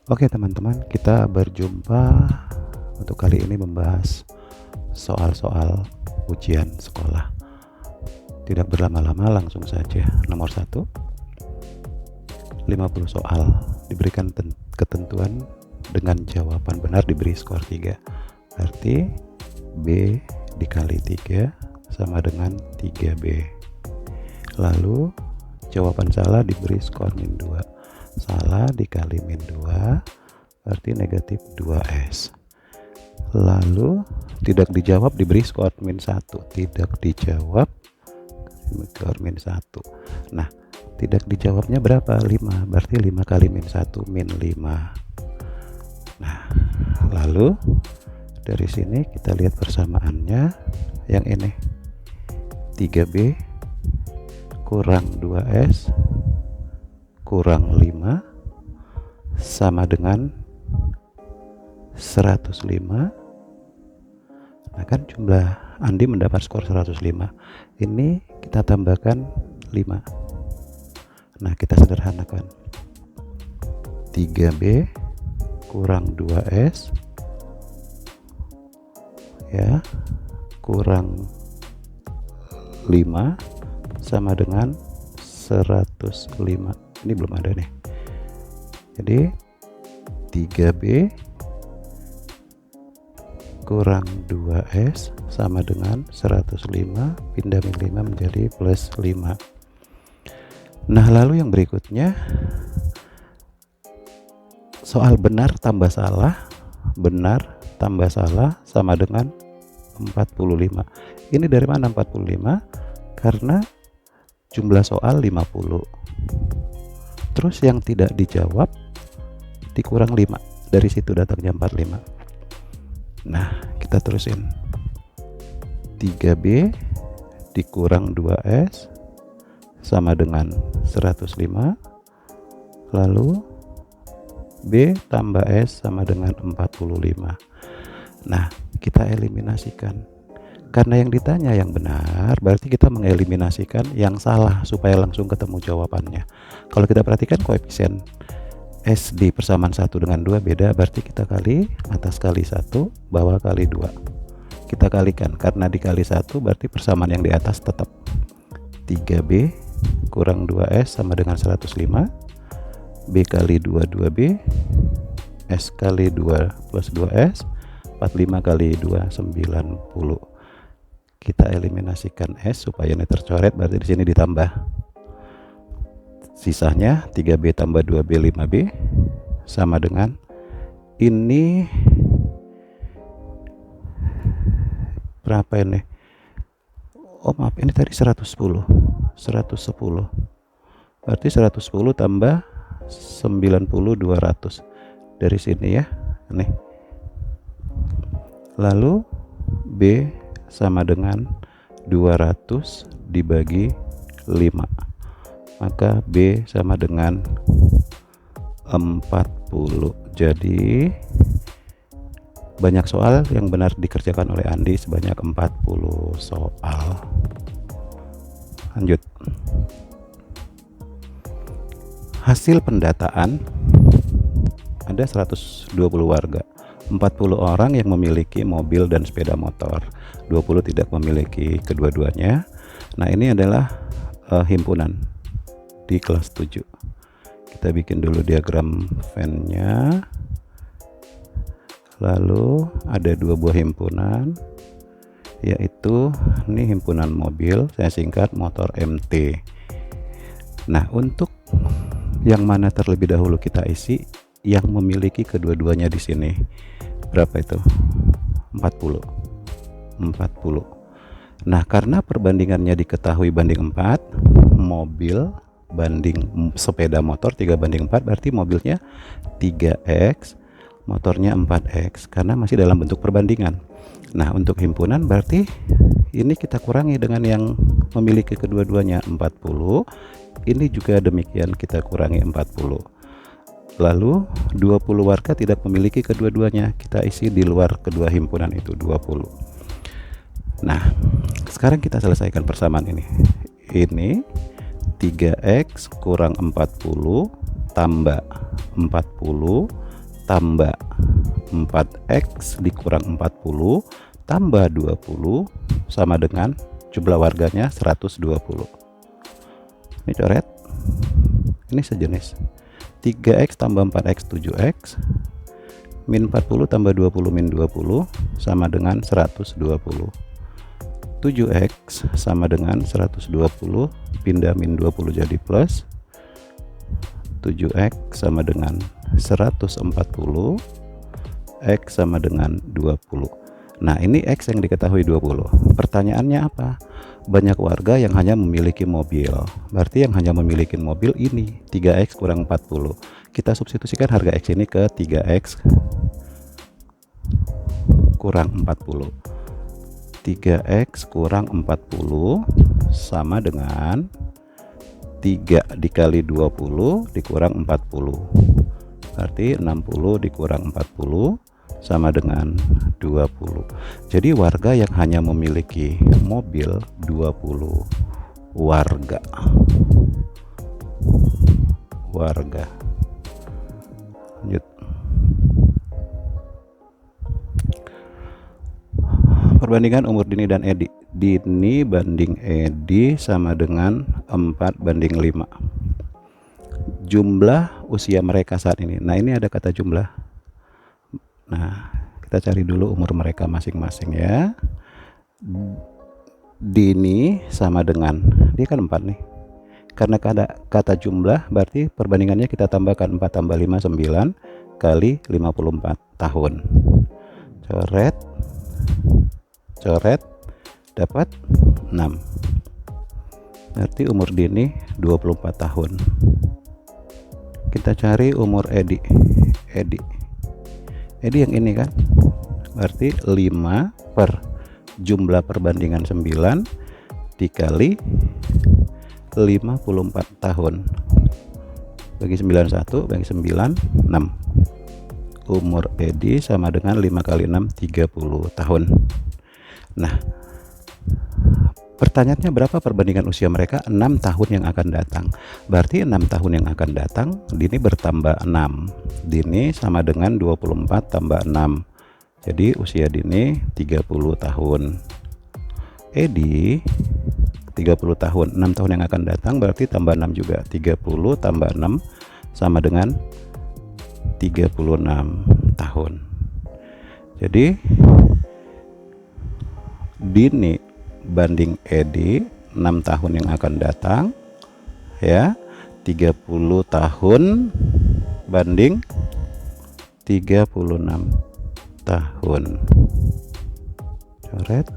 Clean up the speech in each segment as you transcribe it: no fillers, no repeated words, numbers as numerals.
Oke teman-teman, kita berjumpa untuk kali ini membahas soal-soal ujian sekolah. Tidak berlama-lama, langsung saja. Nomor 1, 50 soal diberikan ketentuan dengan jawaban benar diberi skor 3. Berarti B dikali 3 sama dengan 3B. Lalu jawaban salah diberi skor min 2. Salah dikali min 2 berarti negatif 2S. Lalu tidak dijawab diberi skor min 1. Tidak dijawab skor min 1. Nah, tidak dijawabnya berapa? 5. Berarti 5 kali min 1 min 5. Nah, lalu dari sini kita lihat persamaannya. Yang ini 3B kurang 2S kurang 5 sama dengan 105. Nah kan jumlah Andi mendapat skor 105. Ini kita tambahkan 5. Nah kita sederhanakan. 3B kurang 2S ya kurang 5 sama dengan 105. Ini belum ada nih. Jadi 3B kurang 2S sama dengan 105, pindah min 5 menjadi plus 5. Nah lalu yang berikutnya soal benar tambah salah sama dengan 45. Ini dari mana 45? Karena jumlah soal 50. Terus yang tidak dijawab dikurang 5. Dari situ datangnya 45. Nah, kita terusin. 3B dikurang 2S sama dengan 105. Lalu B tambah S sama dengan 45. Nah, kita eliminasikan. Karena yang ditanya yang benar, berarti kita mengeliminasikan yang salah supaya langsung ketemu jawabannya. Kalau kita perhatikan koefisien S di persamaan 1 dengan 2 beda, berarti kita kali atas kali 1, bawah kali 2. Kita kalikan, karena dikali 1 berarti persamaan yang di atas tetap. 3B kurang 2S sama dengan 105. B kali 2, 2B. S kali 2 plus 2S. 45 kali 2, 90. Kita eliminasikan S supaya ini tercoret, berarti di sini ditambah. Sisanya 3B tambah 2B 5B sama dengan ini berapa ini? Oh maaf, ini tadi 110. Berarti 110 tambah 90 200. Dari sini ya. Nih. Lalu B sama dengan 200 dibagi 5, maka B sama dengan 40. Jadi banyak soal yang benar dikerjakan oleh Andi sebanyak 40 soal. Lanjut. Hasil pendataan ada 120 warga. 40 orang yang memiliki mobil dan sepeda motor, 20 tidak memiliki kedua-duanya. Nah ini adalah himpunan di kelas 7. Kita bikin dulu diagram Venn-nya. Lalu ada 2 buah himpunan, yaitu ini himpunan mobil, saya singkat motor MT. Nah untuk yang mana terlebih dahulu kita isi yang memiliki kedua-duanya di sini. Berapa itu? 40. Nah, karena perbandingannya diketahui banding 4, mobil banding sepeda motor 3/4, berarti mobilnya 3X, motornya 4X, karena masih dalam bentuk perbandingan. Nah, untuk himpunan berarti ini kita kurangi dengan yang memiliki kedua-duanya 40. Ini juga demikian, kita kurangi 40. Lalu 20 warga tidak memiliki kedua-duanya, kita isi di luar kedua himpunan itu 20. Nah sekarang kita selesaikan persamaan ini. Ini 3X kurang 40 tambah 40 tambah 4X dikurang 40 tambah 20 sama dengan jumlah warganya 120. Ini coret, ini sejenis. 3X tambah 4X 7X min 40 tambah 20 min 20 sama dengan 120. 7X sama dengan 120 pindah min 20 jadi plus. 7X sama dengan 140, X sama dengan 20. Nah, ini X yang diketahui 20. Pertanyaannya apa? Banyak warga yang hanya memiliki mobil. Berarti yang hanya memiliki mobil ini 3X kurang 40. Kita substitusikan harga X ini ke 3X kurang 40. 3X kurang 40 sama dengan 3 dikali 20 dikurang 40. Berarti 60 dikurang 40 sama dengan 20. Jadi warga yang hanya memiliki mobil 20 warga. Lanjut. Perbandingan umur Dini dan Edi. Dini banding Edi sama dengan 4:5. Jumlah usia mereka saat ini. Nah, ini ada kata jumlah. Nah, kita cari dulu umur mereka masing-masing ya. Dini sama dengan, dia kan 4 nih. Karena kata jumlah berarti perbandingannya kita tambahkan 4 tambah 5 9 kali 54 tahun. Coret dapat 6. Berarti umur Dini 24 tahun. Kita cari umur Edi yang ini kan, berarti 5 per jumlah perbandingan 9 dikali 54 tahun bagi 91 bagi 9 6. Umur Edi sama dengan 5 kali 6 30 tahun. Nah, pertanyaannya berapa perbandingan usia mereka 6 tahun yang akan datang. Berarti 6 tahun yang akan datang Dini bertambah 6. Dini sama dengan 24 tambah 6. Jadi usia Dini 30 tahun. Edi 30 tahun. 6 tahun yang akan datang berarti tambah 6 juga. 30 tambah 6 sama dengan 36 tahun. Jadi Dini banding Edi 6 tahun yang akan datang ya, 30 tahun banding 36 tahun. Coret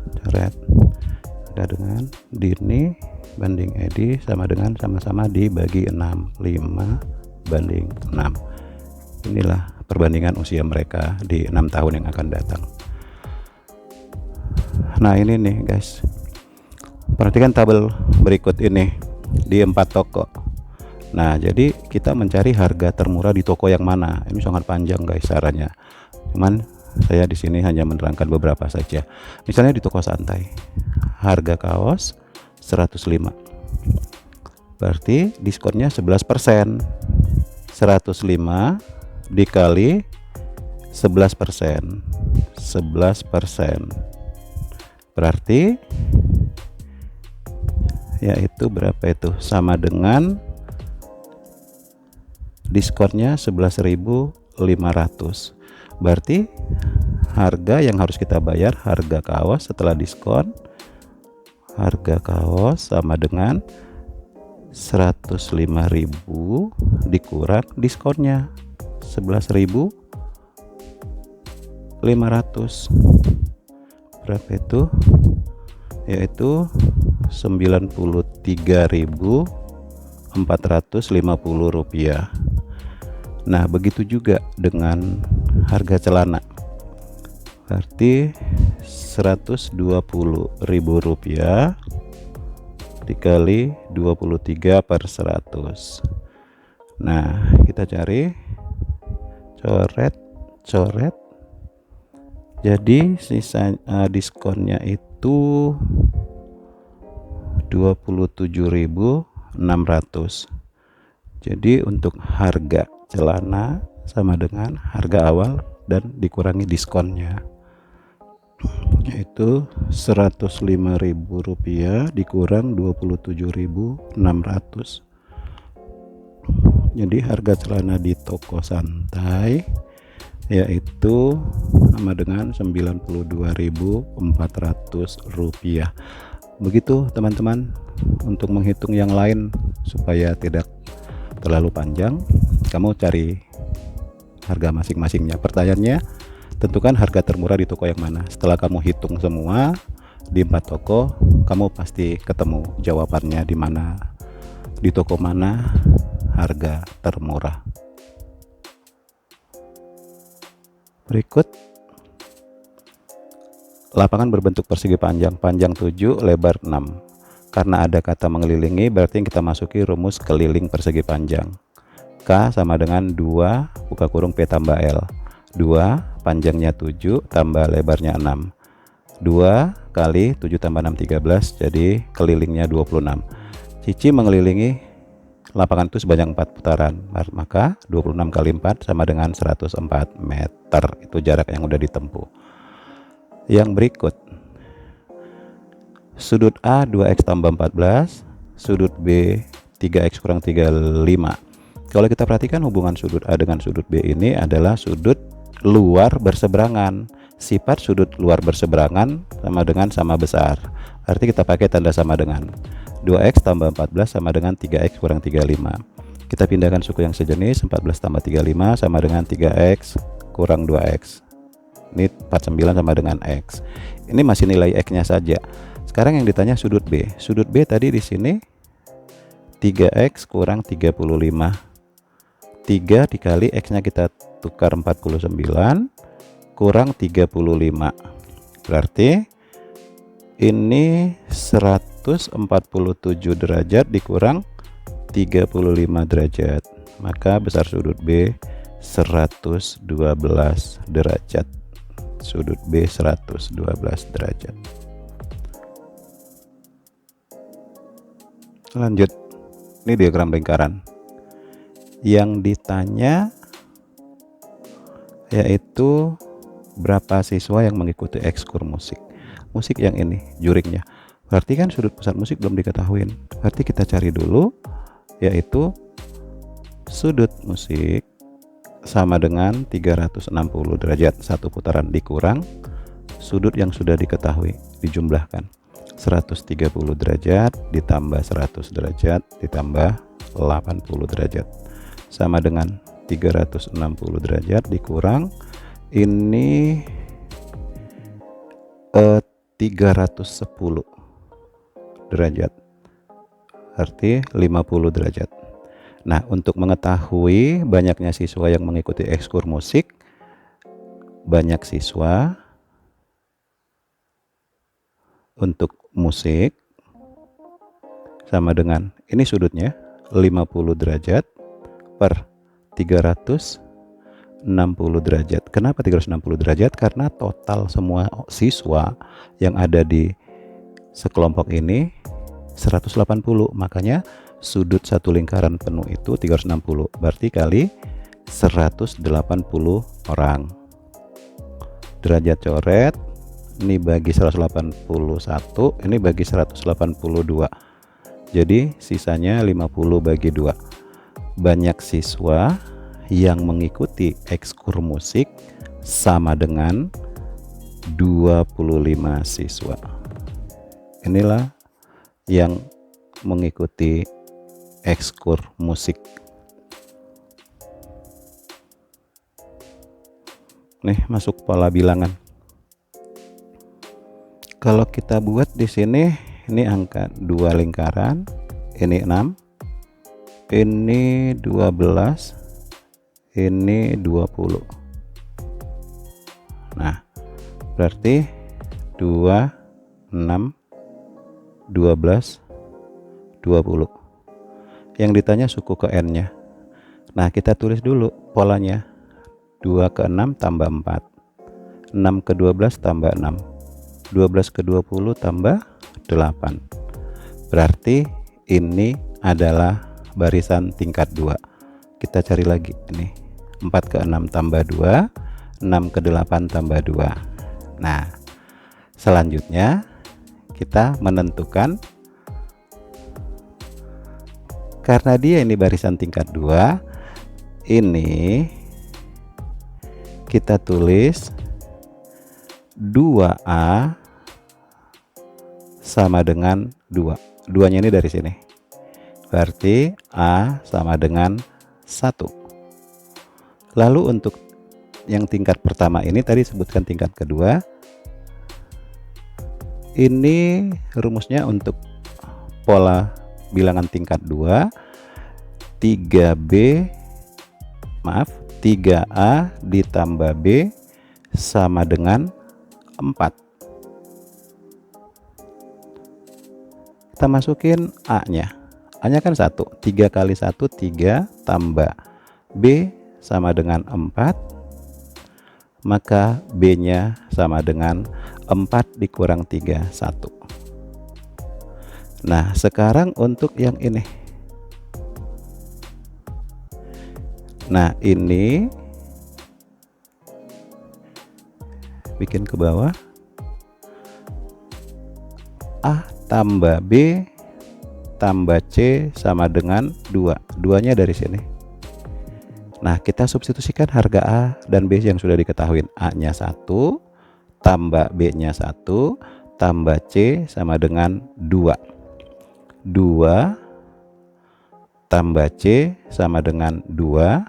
ada dengan Dini banding Edi sama dengan sama-sama dibagi 6, 5 banding 6. Inilah perbandingan usia mereka di 6 tahun yang akan datang. Nah, ini nih guys, perhatikan tabel berikut ini di 4 toko. Nah, jadi kita mencari harga termurah di toko yang mana. Ini sangat panjang guys caranya, cuman saya di sini hanya menerangkan beberapa saja. Misalnya di toko Santai, harga kaos 105, berarti diskonnya 11%. 105 dikali 11%, 11%. Berarti yaitu berapa itu? Sama dengan diskonnya 11.500. Berarti harga yang harus kita bayar, harga kaos setelah diskon, harga kaos sama dengan 105.000 dikurang diskonnya 11.500. Berapa itu? Yaitu 93.450 rupiah. Nah, begitu juga dengan harga celana, berarti 120.000 rupiah dikali 23/100. Nah, kita cari, coret. Jadi sisa diskonnya itu 27.600. Jadi untuk harga celana sama dengan harga awal dan dikurangi diskonnya, yaitu Rp105.000 dikurang 27.600. Jadi harga celana di toko santai yaitu sama dengan Rp92.400. Begitu teman-teman, untuk menghitung yang lain supaya tidak terlalu panjang, kamu cari harga masing-masingnya. Pertanyaannya, tentukan harga termurah di toko yang mana. Setelah kamu hitung semua di 4 toko, kamu pasti ketemu jawabannya di mana, di toko mana harga termurah. Berikut lapangan berbentuk persegi panjang 7, lebar 6. Karena ada kata mengelilingi, berarti kita masuki rumus keliling persegi panjang. K sama dengan 2 buka kurung P tambah L. 2 panjangnya 7 tambah lebarnya 6. 2 kali 7 tambah 6 13, jadi kelilingnya 26. Cici mengelilingi lapangan itu sebanyak 4 putaran, maka 26 kali 4 sama dengan 104 meter. Itu jarak yang udah ditempuh. Yang berikut, sudut A 2x tambah 14, sudut B 3x kurang 35. Kalau kita perhatikan hubungan sudut A dengan sudut B ini adalah sudut luar berseberangan. Sifat sudut luar berseberangan sama dengan sama besar, arti kita pakai tanda sama dengan. 2x tambah 14 sama dengan 3x kurang 35. Kita pindahkan suku yang sejenis, 14 tambah 35 sama dengan 3x kurang 2x. Ini 49 sama dengan x. Ini masih nilai x nya saja. Sekarang yang ditanya sudut B. Sudut B tadi di sini 3x kurang 35. 3 dikali x nya kita tukar 49 kurang 35. Berarti ini 147 derajat dikurang 35 derajat. Maka besar sudut B 112 derajat. Sudut B 112 derajat. Lanjut, ini diagram lingkaran. Yang ditanya yaitu berapa siswa yang mengikuti ekskur musik. Musik yang ini juriknya. Berarti kan sudut pusat musik belum diketahui. Berarti kita cari dulu, yaitu sudut musik sama dengan 360 derajat satu putaran dikurang sudut yang sudah diketahui, dijumlahkan 130 derajat ditambah 100 derajat ditambah 80 derajat sama dengan 360 derajat dikurang ini 310 derajat, arti 50 derajat. Nah, untuk mengetahui banyaknya siswa yang mengikuti ekskur musik, banyak siswa untuk musik sama dengan ini sudutnya 50 derajat per 360 derajat. Kenapa 360 derajat? Karena total semua siswa yang ada di sekelompok ini 180, makanya sudut satu lingkaran penuh itu 360, berarti kali 180 orang. Derajat coret ini bagi 181, ini bagi 182, jadi sisanya 50 bagi 2. Banyak siswa yang mengikuti ekskur musik sama dengan 25 siswa. Inilah yang mengikuti ekskur musik. Nih masuk pola bilangan. Kalau kita buat di sini, ini angka 2 lingkaran, ini 6, ini 12, ini 20. Nah, berarti 2, 6, 12, 20. Yang ditanya suku ke n-nya. Nah, kita tulis dulu polanya. 2 ke 6 tambah 4. 6 ke 12 tambah 6. 12 ke 20 tambah 8. Berarti ini adalah barisan tingkat 2. Kita cari lagi ini. 4 ke 6 tambah 2, 6 ke 8 tambah 2. Nah, selanjutnya kita menentukan, karena dia ini barisan tingkat 2, ini kita tulis 2A sama dengan 2. 2-nya ini dari sini. Berarti A sama dengan 1. Lalu untuk yang tingkat pertama ini tadi sebutkan tingkat kedua. Ini rumusnya untuk pola bilangan tingkat 2, 3A ditambah B sama dengan 4. Kita masukin A-nya. A-nya kan 1. 3 kali 1 3 tambah B sama dengan 4. Maka B-nya sama dengan 4 dikurang 3, 1. Nah, sekarang untuk yang ini. Nah, ini bikin ke bawah. A tambah B tambah C sama dengan 2. 2-nya dari sini. Nah, kita substitusikan harga A dan B yang sudah diketahui. A-nya 1 tambah B-nya 1 tambah C sama dengan 2. 2 tambah C sama dengan 2,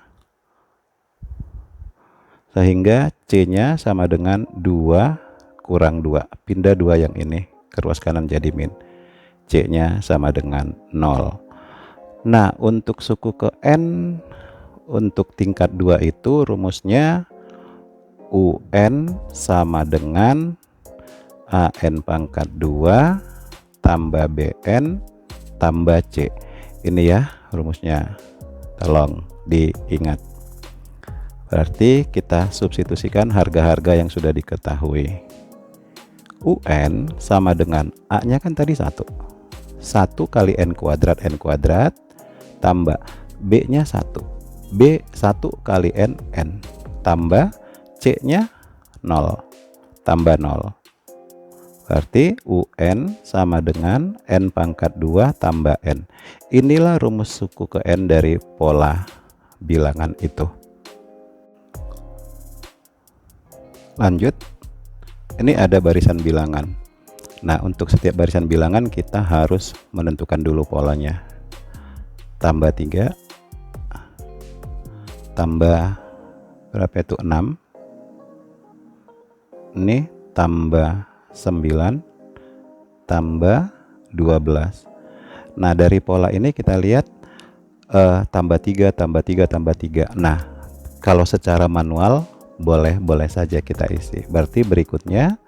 sehingga C-nya sama dengan 2 kurang 2. Pindah 2 yang ini ke ruas kanan jadi min. C-nya sama dengan 0. Nah, untuk suku ke N untuk tingkat 2 itu rumusnya UN sama dengan AN pangkat 2 tambah BN tambah C. Ini ya rumusnya, tolong diingat. Berarti kita substitusikan harga-harga yang sudah diketahui. UN sama dengan A-nya kan tadi 1. 1 kali N kuadrat tambah B-nya 1. B 1 kali N tambah C-nya 0 tambah 0. Berarti UN sama dengan N pangkat 2 tambah N. Inilah rumus suku ke N dari pola bilangan itu. Lanjut. Ini ada barisan bilangan. Nah, untuk setiap barisan bilangan kita harus menentukan dulu polanya. Tambah 3 tambah berapa itu 6. Ini tambah 9 tambah 12. Nah, dari pola ini kita lihat tambah 3 tambah 3 tambah 3. Nah, kalau secara manual boleh saja kita isi. Berarti berikutnya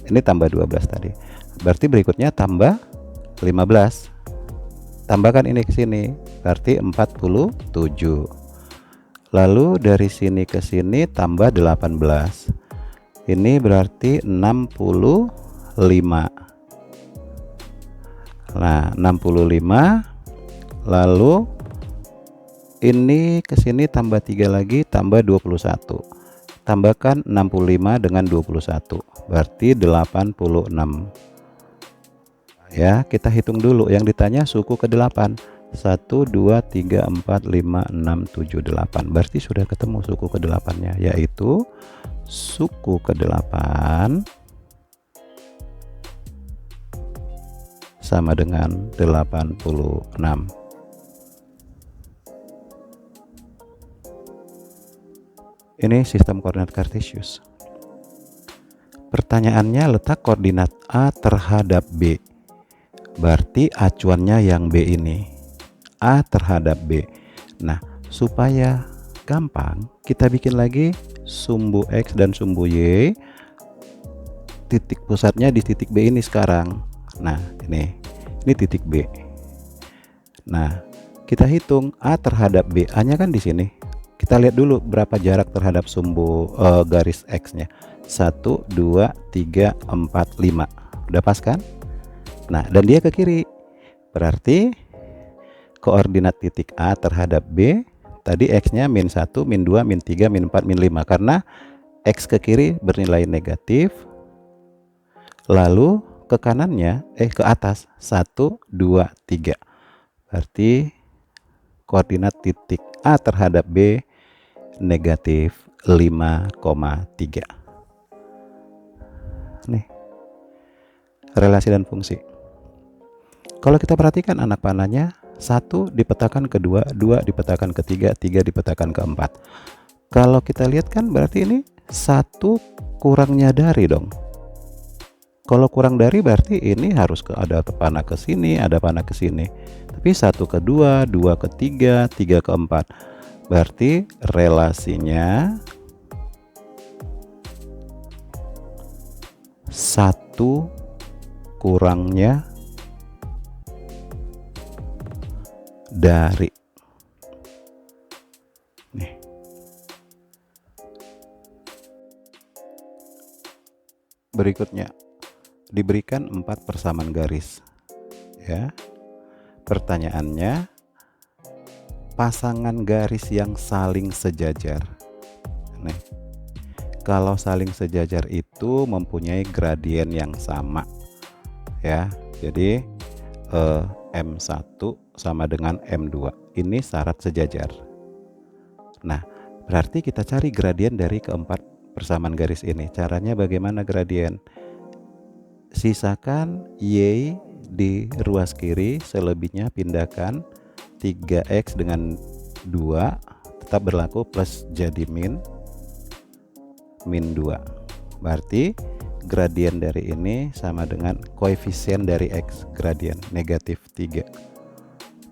ini tambah 12 tadi. Berarti berikutnya tambah 15. Tambahkan ini ke sini. Berarti 47. Lalu dari sini ke sini tambah 18. Ini berarti 65. Nah, 65. Lalu ini ke sini tambah 3 lagi, tambah 21. Tambahkan 65 dengan 21. Berarti 86. Ya, kita hitung dulu. Yang ditanya suku ke-8. 1, 2, 3, 4, 5, 6, 7, 8. Berarti sudah ketemu suku ke-8-nya, yaitu suku ke-8 sama dengan 86. Ini sistem koordinat kartesius. Pertanyaannya, letak koordinat A terhadap B. Berarti acuannya yang B ini. A terhadap B. Nah, supaya gampang, kita bikin lagi sumbu X dan sumbu Y. Titik pusatnya di titik B ini sekarang. Nah, ini titik B. Nah, kita hitung A terhadap B. A-nya kan di sini. Kita lihat dulu berapa jarak terhadap sumbu garis X-nya. 1, 2, 3, 4, 5. Udah pas kan? Nah, dan dia ke kiri. Berarti koordinat titik A terhadap B Tadi X-nya min 1, min 2, min 3, min 4, min 5. Karena X ke kiri bernilai negatif. Lalu ke kanannya, ke atas 1, 2, 3. Berarti koordinat titik A terhadap B negatif 5,3. Nih, relasi dan fungsi. Kalau kita perhatikan anak panahnya, 1 dipetakan ke 2, 2 dipetakan ke 3, 3 dipetakan ke 4. Kalau kita lihat kan berarti ini 1 kurangnya dari dong. Kalau kurang dari berarti ini harus ada panah ke sini, ada panah ke sini. Tapi 1 ke 2, 2 ke 3, 3 ke 4. Berarti relasinya 1 kurangnya dari. Nih. Berikutnya diberikan 4 persamaan garis. Ya. Pertanyaannya, pasangan garis yang saling sejajar. Nih. Kalau saling sejajar itu mempunyai gradien yang sama. Ya. Jadi M1 sama dengan M2. Ini syarat sejajar. Nah, berarti kita cari gradien dari keempat persamaan garis ini. Caranya bagaimana gradien? Sisakan Y di ruas kiri, selebihnya pindahkan 3X dengan 2 tetap berlaku plus jadi min 2. Berarti gradien dari ini sama dengan koefisien dari X, gradien negatif 3.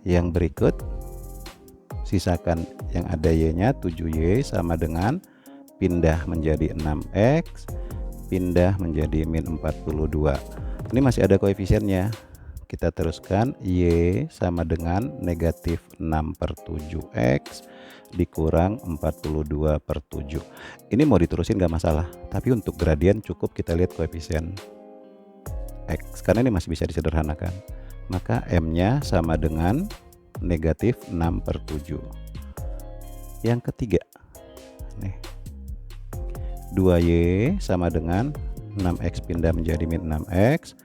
Yang berikut sisakan yang ada Y-nya 7Y sama dengan pindah menjadi 6X, pindah menjadi min 42. Ini masih ada koefisiennya. Kita teruskan, Y sama dengan negatif 6/7X dikurang 42/7. Ini mau diterusin gak masalah, tapi untuk gradien cukup kita lihat koefisien X, karena ini masih bisa disederhanakan. Maka M-nya sama dengan negatif 6/7. Yang ketiga, nih, 2Y sama dengan 6X pindah menjadi min 6X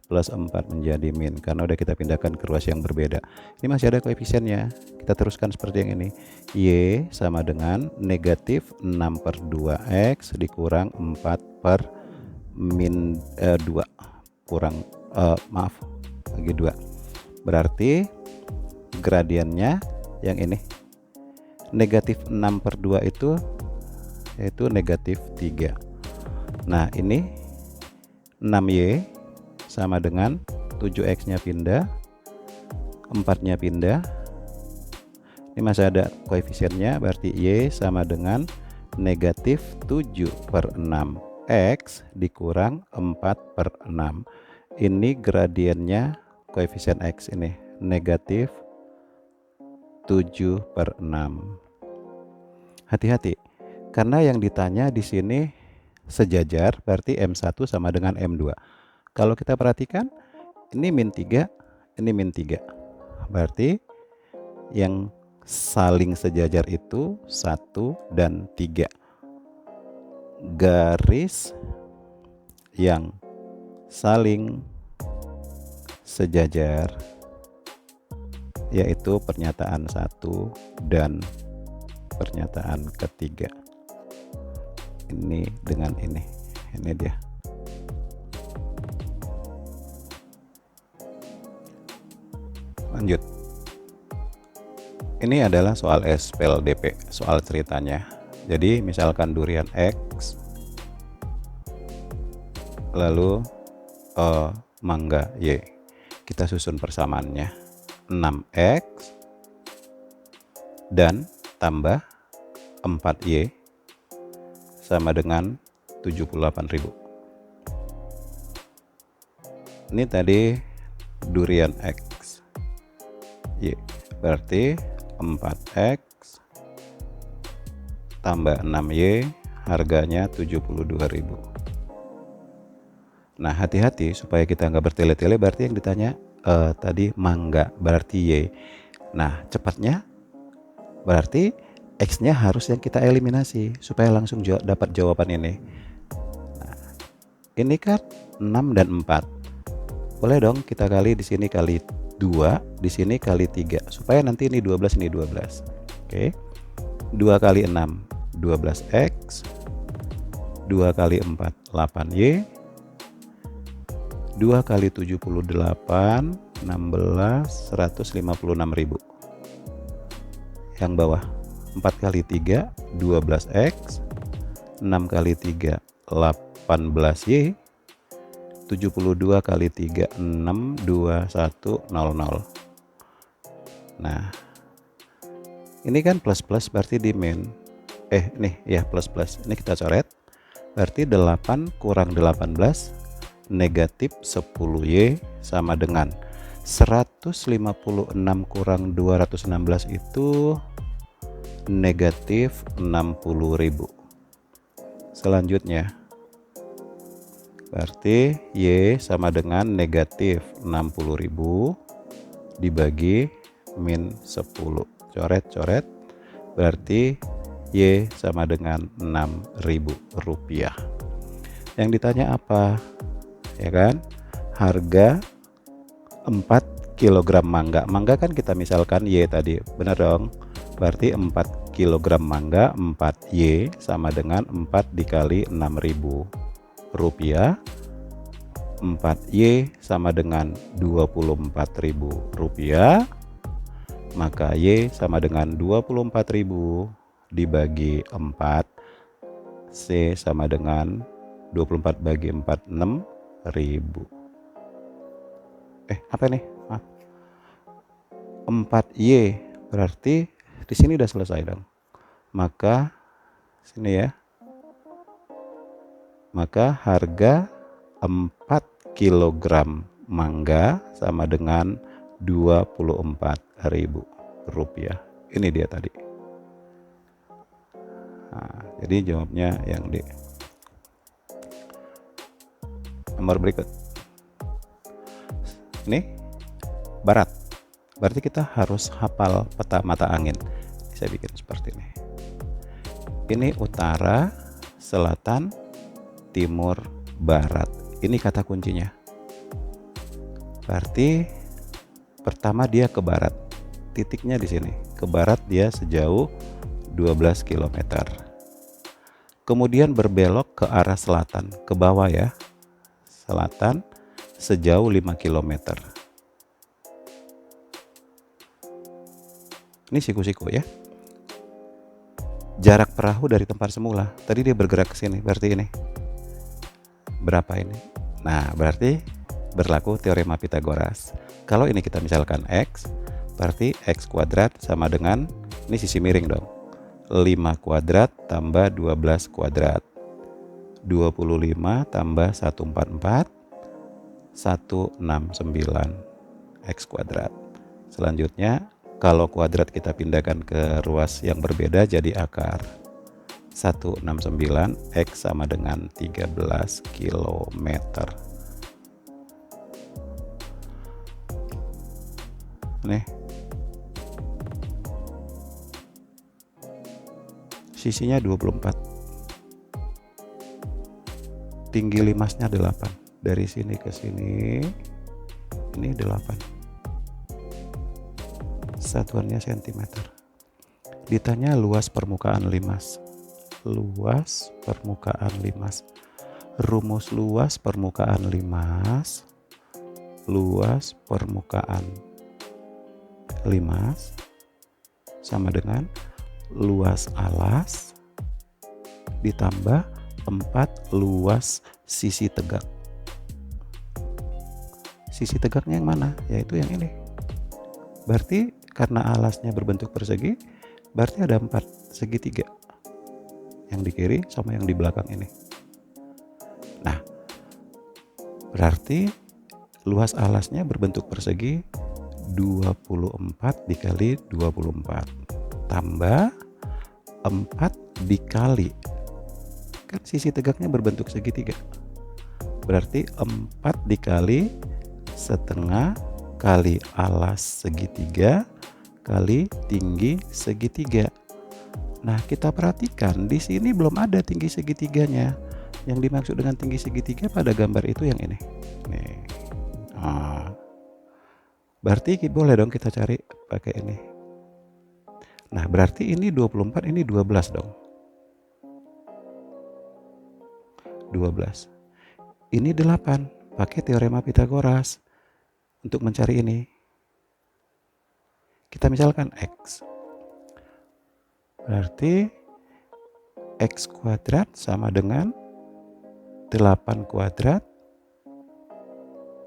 plus 4 menjadi min, karena udah kita pindahkan ke ruas yang berbeda. Ini masih ada koefisiennya. Kita teruskan seperti yang ini. Y sama dengan negatif 6/2X dikurang 4 min 2 kurang bagi 2. Berarti gradiennya yang ini. Negatif 6/2 itu yaitu negatif 3. Nah, ini 6Y sama dengan 7X-nya pindah, 4-nya pindah. Ini masih ada koefisiennya, berarti Y sama dengan negatif 7/6X dikurang 4/6. Ini gradiennya koefisien X ini, negatif 7/6. Hati-hati, karena yang ditanya di sini sejajar, berarti M1 sama dengan M2. Kalau kita perhatikan, ini min 3, ini min 3. Berarti yang saling sejajar itu 1 dan 3. Garis yang saling sejajar yaitu pernyataan 1 dan pernyataan ketiga. Ini dengan ini dia. Lanjut. Ini adalah soal SPLDP, soal ceritanya. Jadi misalkan durian X, lalu mangga Y. Kita susun persamaannya. 6X dan tambah 4Y sama dengan 78.000. Ini tadi durian X, Y. Berarti 4X tambah 6Y harganya 72.000. Nah, hati-hati supaya kita nggak bertele-tele, berarti yang ditanya tadi mangga, berarti Y. Nah, cepatnya Berarti X-nya harus yang kita eliminasi supaya langsung dapat jawaban ini. Nah, ini kan 6 dan 4. Boleh dong kita kali di sini kali 2, di sini kali 3 supaya nanti ini 12, ini 12. Oke. 2 kali 6 12x, 2 kali 4 8y, 2 kali 78 16 156.000. Yang bawah 4 kali 3 12x, 6 kali 3 18y, 72 kali 3 62100. Nah, ini kan plus berarti di min. Nih ya plus. Ini kita coret. Berarti 8 kurang 18 negatif 10y sama dengan 156 kurang 216 itu negatif 60.000. Selanjutnya berarti Y sama dengan negatif 60.000 dibagi min 10. Coret. Berarti Y sama dengan 6.000 rupiah. Yang ditanya apa? Ya kan? Harga 4 kg mangga. Mangga kan kita misalkan Y tadi. Benar dong? Berarti 4 kg mangga 4Y sama dengan 4 dikali 6.000 rupiah. 4Y sama dengan 24.000 rupiah. Maka Y sama dengan 24.000 dibagi 4. C sama dengan 24 bagi 4 6.000. Apa nih? Maaf. 4Y berarti di sini udah selesai dong. Maka sini ya. Maka harga 4 kg mangga sama dengan 24.000 rupiah. Ini dia tadi. Nah, jadi jawabnya yang D. Nomor berikut. Ini barat. Berarti kita harus hafal peta mata angin. Saya bikin seperti ini. Ini utara, selatan, timur, barat. Ini kata kuncinya. Berarti pertama dia ke barat. Titiknya di sini. Ke barat dia sejauh 12 km. Kemudian berbelok ke arah selatan, ke bawah ya. Selatan sejauh 5 km. Ini siku-siku ya. Jarak perahu dari tempat semula. Tadi dia bergerak ke sini, berarti ini. Berapa ini? Nah, berarti berlaku teorema Pitagoras. Kalau ini kita misalkan X, berarti X kuadrat sama dengan, ini sisi miring dong. 5 kuadrat tambah 12 kuadrat. 25 tambah 144, 169 X kuadrat. Selanjutnya, kalau kuadrat kita pindahkan ke ruas yang berbeda jadi akar. 169 X sama dengan 13 km. Nih. Sisinya 24. Tinggi limasnya 8. Dari sini ke sini ini 8. Satuannya cm. Ditanya luas permukaan limas. Luas permukaan limas. Rumus luas permukaan limas. Luas permukaan limas sama dengan luas alas ditambah 4 luas sisi tegak. Sisi tegaknya yang mana? Yaitu yang ini. Berarti karena alasnya berbentuk persegi, berarti ada 4 segitiga. Yang di kiri sama yang di belakang ini. Nah, berarti luas alasnya berbentuk persegi 24 dikali 24 tambah 4 dikali, kan sisi tegaknya berbentuk segitiga, berarti 4 dikali setengah kali alas segitiga kali tinggi segitiga. Nah, kita perhatikan di sini belum ada tinggi segitiganya. Yang dimaksud dengan tinggi segitiga pada gambar itu yang ini. Nih. Nah, berarti boleh dong kita cari pakai ini. Nah, berarti ini 24, ini 12 dong. 12. Ini 8, pakai teorema Pitagoras. Untuk mencari ini, kita misalkan X. Berarti X kuadrat sama dengan 8 kuadrat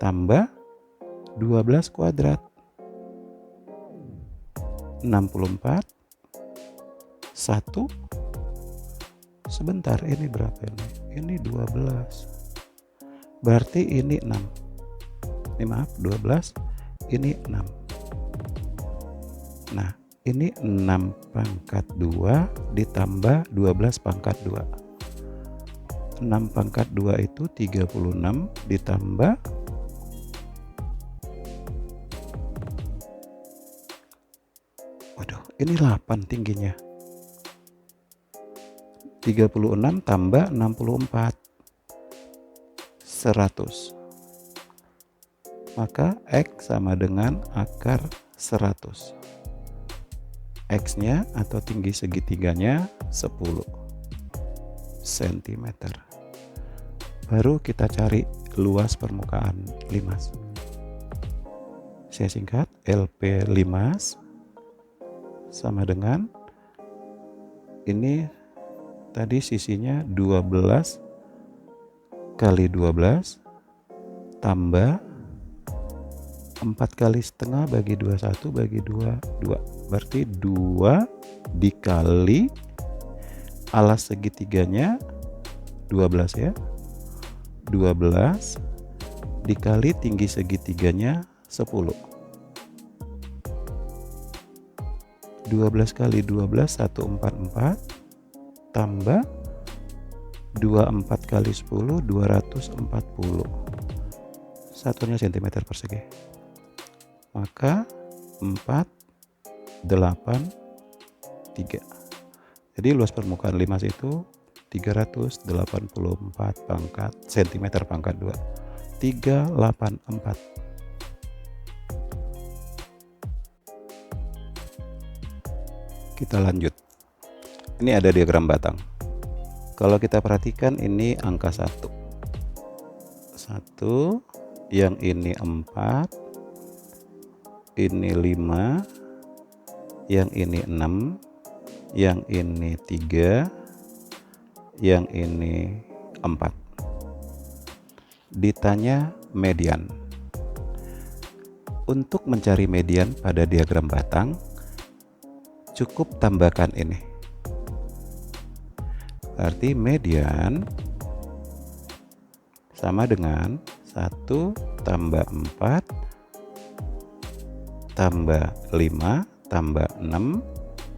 tambah 12 kuadrat. 64. 1. Sebentar, ini berapa ini? Ini 12. Berarti ini 6. Ini maaf, 12. Ini 6. Nah, ini 6 pangkat 2 ditambah 12 pangkat 2. 6 pangkat 2 itu 36 ditambah 8 tingginya. 36 tambah 64. 100. Maka X sama dengan akar 100. X-nya atau tinggi segitiganya 10 cm. Baru kita cari luas permukaan limas. Saya singkat, LP limas sama dengan ini tadi sisinya 12 kali 12 tambah 4 kali setengah bagi 21 bagi 2. Berarti 2 dikali alas segitiganya 12 ya. 12 dikali tinggi segitiganya 10. 12 kali 12 144 tambah 24 kali 10 240. Satunya cm persegi. Maka 483. Jadi luas permukaan limas itu 384 pangkat cm pangkat 2. 384. Kita lanjut. Ini ada diagram batang. Kalau kita perhatikan ini angka 1. 1, yang ini 4, ini 5, yang ini 6, yang ini 3, yang ini 4. Ditanya median. Untuk mencari median pada diagram batang, cukup tambahkan ini. Berarti median sama dengan 1 tambah 4 tambah 5 tambah 6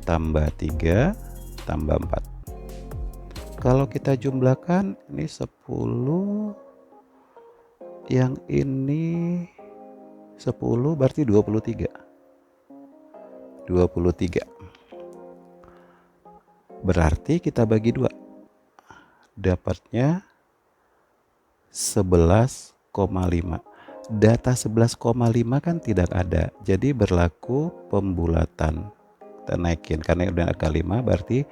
tambah 3 tambah 4. Kalau kita jumlahkan ini 10, yang ini 10 berarti 23. 23. Berarti kita bagi 2. Dapatnya 11,5. Data 11,5 kan tidak ada. Jadi berlaku pembulatan. Kita naikin karena udah angka 5, berarti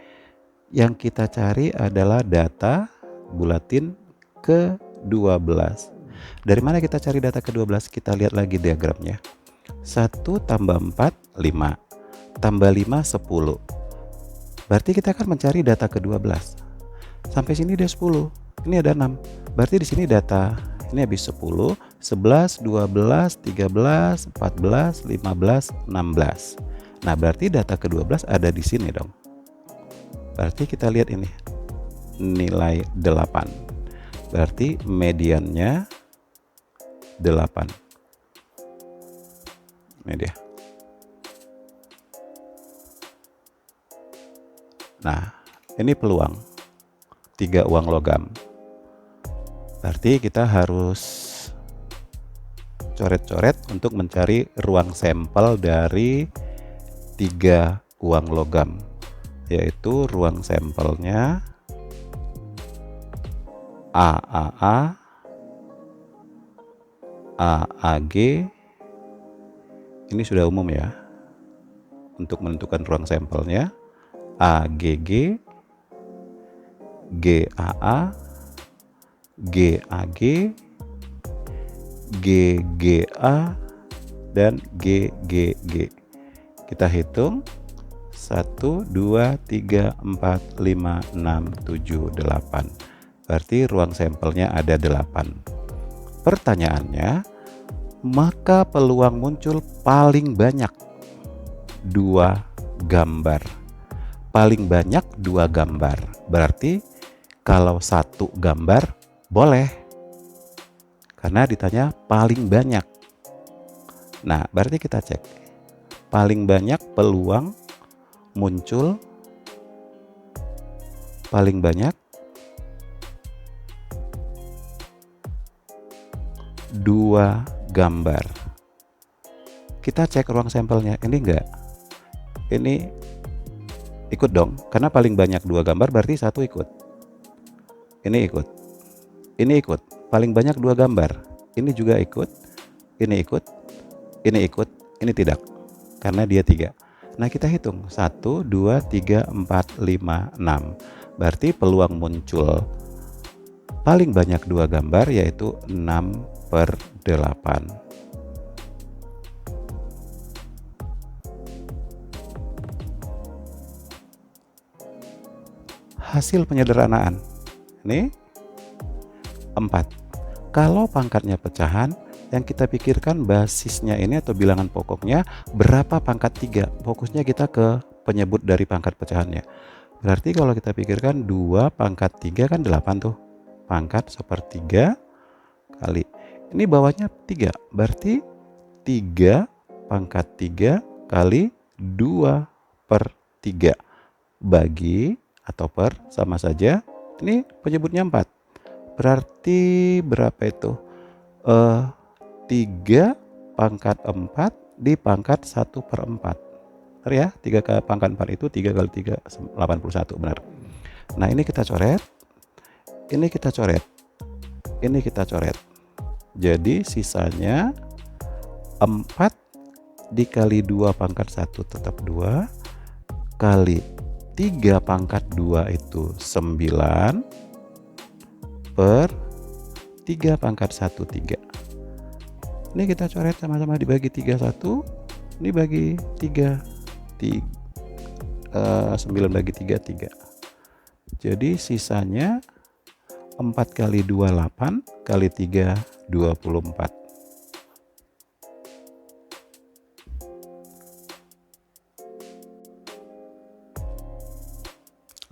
yang kita cari adalah data bulatin ke 12. Dari mana kita cari data ke 12? Kita lihat lagi diagramnya. 1 tambah 4 5 tambah 5 10. Berarti kita akan mencari data ke 12. Sampai sini dia 10. Ini ada 6. Berarti di sini data ini habis 10, 11, 12, 13, 14, 15, 16. Nah, berarti data ke 12 ada di sini dong. Berarti kita lihat ini. Nilai 8. Berarti mediannya 8. Ini dia. Nah, ini peluang 3 uang logam. Berarti kita harus coret-coret untuk mencari ruang sampel dari 3 uang logam, yaitu ruang sampelnya AAA, AAG. Ini sudah umum ya untuk menentukan ruang sampelnya. AGG, GAA, GAG, GGA, dan GGG. Kita hitung 1, 2, 3, 4, 5, 6, 7, 8. Berarti ruang sampelnya ada 8. Pertanyaannya, maka peluang muncul paling banyak 2 gambar. Paling banyak 2 gambar. Berarti kalau 1 gambar boleh. Karena ditanya paling banyak. Nah, berarti kita cek. Paling banyak peluang muncul paling banyak 2 gambar. Kita cek ruang sampelnya. Ini enggak? Ini ikut dong, karena paling banyak 2 gambar berarti 1 ikut. Ini ikut. Ini ikut. Paling banyak 2 gambar. Ini juga ikut. Ini ikut. Ini ikut. Ini tidak. Karena dia 3. Nah, kita hitung. 1, 2, 3, 4, 5, 6. Berarti peluang muncul paling banyak 2 gambar yaitu 6/8. Hasil penyederhanaan ini 4. Kalau pangkatnya pecahan, yang kita pikirkan basisnya ini atau bilangan pokoknya berapa pangkat 3. Fokusnya kita ke penyebut dari pangkat pecahannya. Berarti kalau kita pikirkan 2 pangkat 3 kan 8 tuh. Pangkat 1/3 kali. Ini bawahnya 3. Berarti 3 pangkat 3 kali 2/3 bagi atau per sama saja. Ini penyebutnya 4. Berarti berapa itu? 3 pangkat 4 di pangkat 1/4. Benar ya? 3 ke pangkat 4 itu 3 kali 3 81, benar. Nah, ini kita coret. Ini kita coret. Ini kita coret. Jadi sisanya 4 dikali 2 pangkat 1 tetap 2 kali 3 pangkat 2 itu 9 per 3 pangkat 1 3. Ini kita coret sama-sama dibagi 3 1. Ini bagi 3. 9 bagi 3 3. Jadi sisanya 4 kali 2 8 kali 3 24.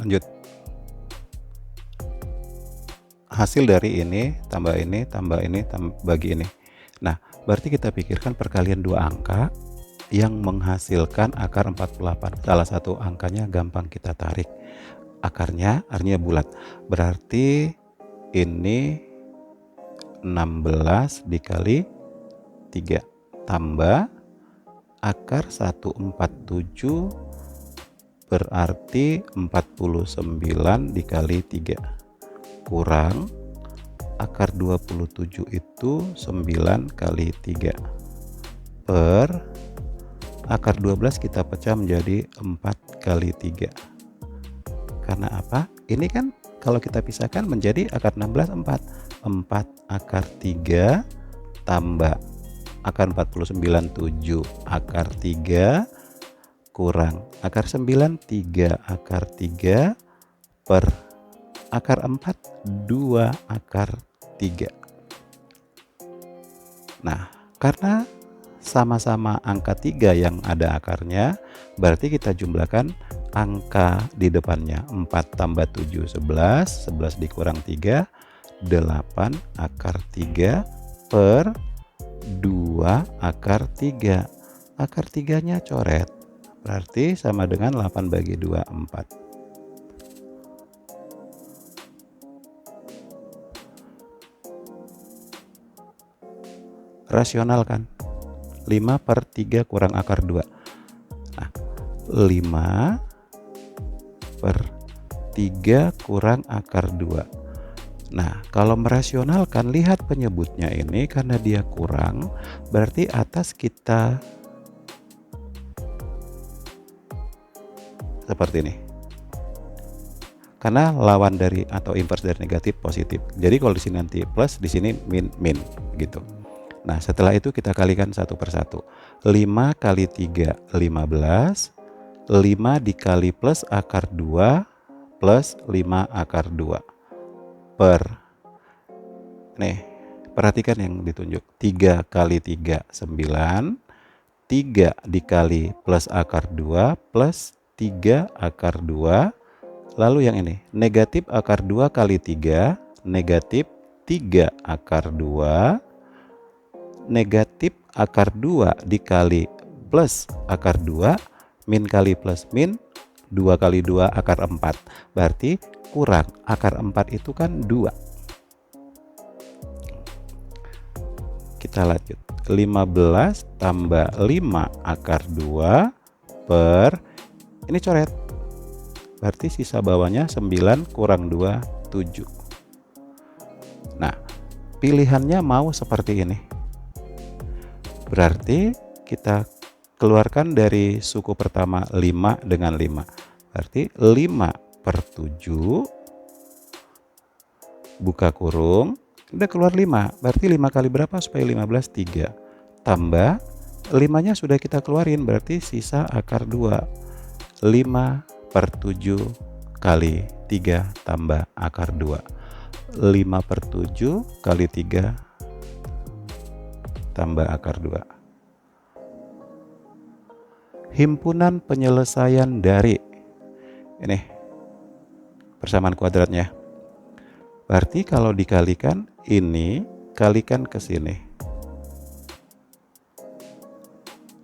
Lanjut. Hasil dari ini tambah ini tambah ini bagi ini. Nah, berarti kita pikirkan perkalian 2 angka yang menghasilkan akar 48. Salah satu angkanya gampang kita tarik. Akarnya artinya bulat. Berarti ini 16 dikali 3 tambah akar 147 berarti 49 dikali 3 kurang akar 27 itu 9 kali 3 per akar 12 kita pecah menjadi 4 kali 3. Karena apa? Ini kan kalau kita pisahkan menjadi akar 16 4. 4 akar 3 tambah akar 49 7 akar 3 kurang akar 9 3 akar 3 per akar 4 2 akar 3. Nah, karena sama-sama angka 3 yang ada akarnya, berarti kita jumlahkan angka di depannya. 4 tambah 7 11, 11 dikurang 3 8 akar 3 per 2 akar 3. Akar 3-nya coret. Berarti sama dengan 8 bagi 2 4. Rasional kan? 5/3 kurang akar 2. Nah, 5 per 3 kurang akar 2. Nah, kalau merasionalkan, lihat penyebutnya ini karena dia kurang, berarti atas kita seperti ini. Karena lawan dari atau inverse dari negatif positif. Jadi kalau di sini nanti plus, di sini min gitu. Nah, setelah itu kita kalikan satu per satu. 5 kali 3 15, 5 dikali plus akar 2 plus 5 akar 2 per, nih perhatikan yang ditunjuk, 3 kali 3 9, 3 dikali plus akar 2 plus 3 akar 2, lalu yang ini negatif akar 2 kali 3, negatif 3 akar 2, negatif akar 2 dikali plus akar 2, min kali plus min, 2 kali 2 akar 4, berarti kurang akar 4 itu kan 2. Kita lanjut, 15 tambah 5 akar 2 per, ini coret, berarti sisa bawahnya 9 kurang 2 7. Nah, pilihannya mau seperti ini, berarti kita keluarkan dari suku pertama 5 dengan 5, berarti 5 per 7 buka kurung, udah keluar 5, berarti 5 kali berapa supaya 15? 3 tambah 5 nya sudah kita keluarin, berarti sisa akar 2, 5 per 7 kali 3 tambah akar 2, 5 per 7 kali 3 tambah akar 2. Himpunan penyelesaian dari ini persamaan kuadratnya, berarti kalau dikalikan ini kalikan ke sini,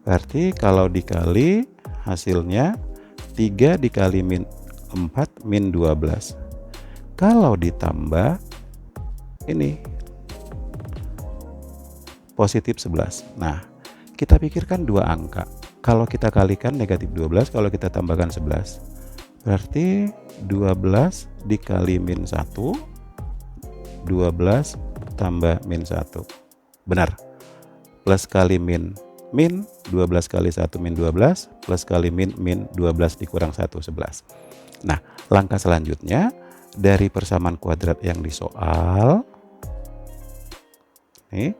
berarti kalau dikali hasilnya 3 dikali min 4 min 12, kalau ditambah ini positif 11. Nah, kita pikirkan dua angka, kalau kita kalikan negatif 12, kalau kita tambahkan 11, berarti 12 dikali min 1, 12 tambah min 1, benar, plus kali min 12 kali 1 min 12, plus kali min 12 dikurang 1 11. Nah, langkah selanjutnya dari persamaan kuadrat yang di soal nih,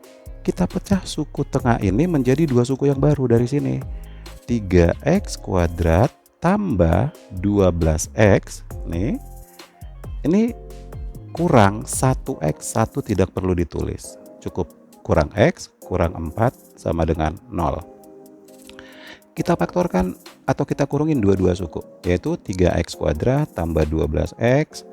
kita pecah suku tengah ini menjadi dua suku yang baru dari sini, 3x kuadrat tambah 12x, nih ini kurang 1x, 1 tidak perlu ditulis, cukup kurang x kurang 4 sama dengan 0. Kita faktorkan atau kita kurungin dua-dua suku, yaitu 3x kuadrat tambah 12x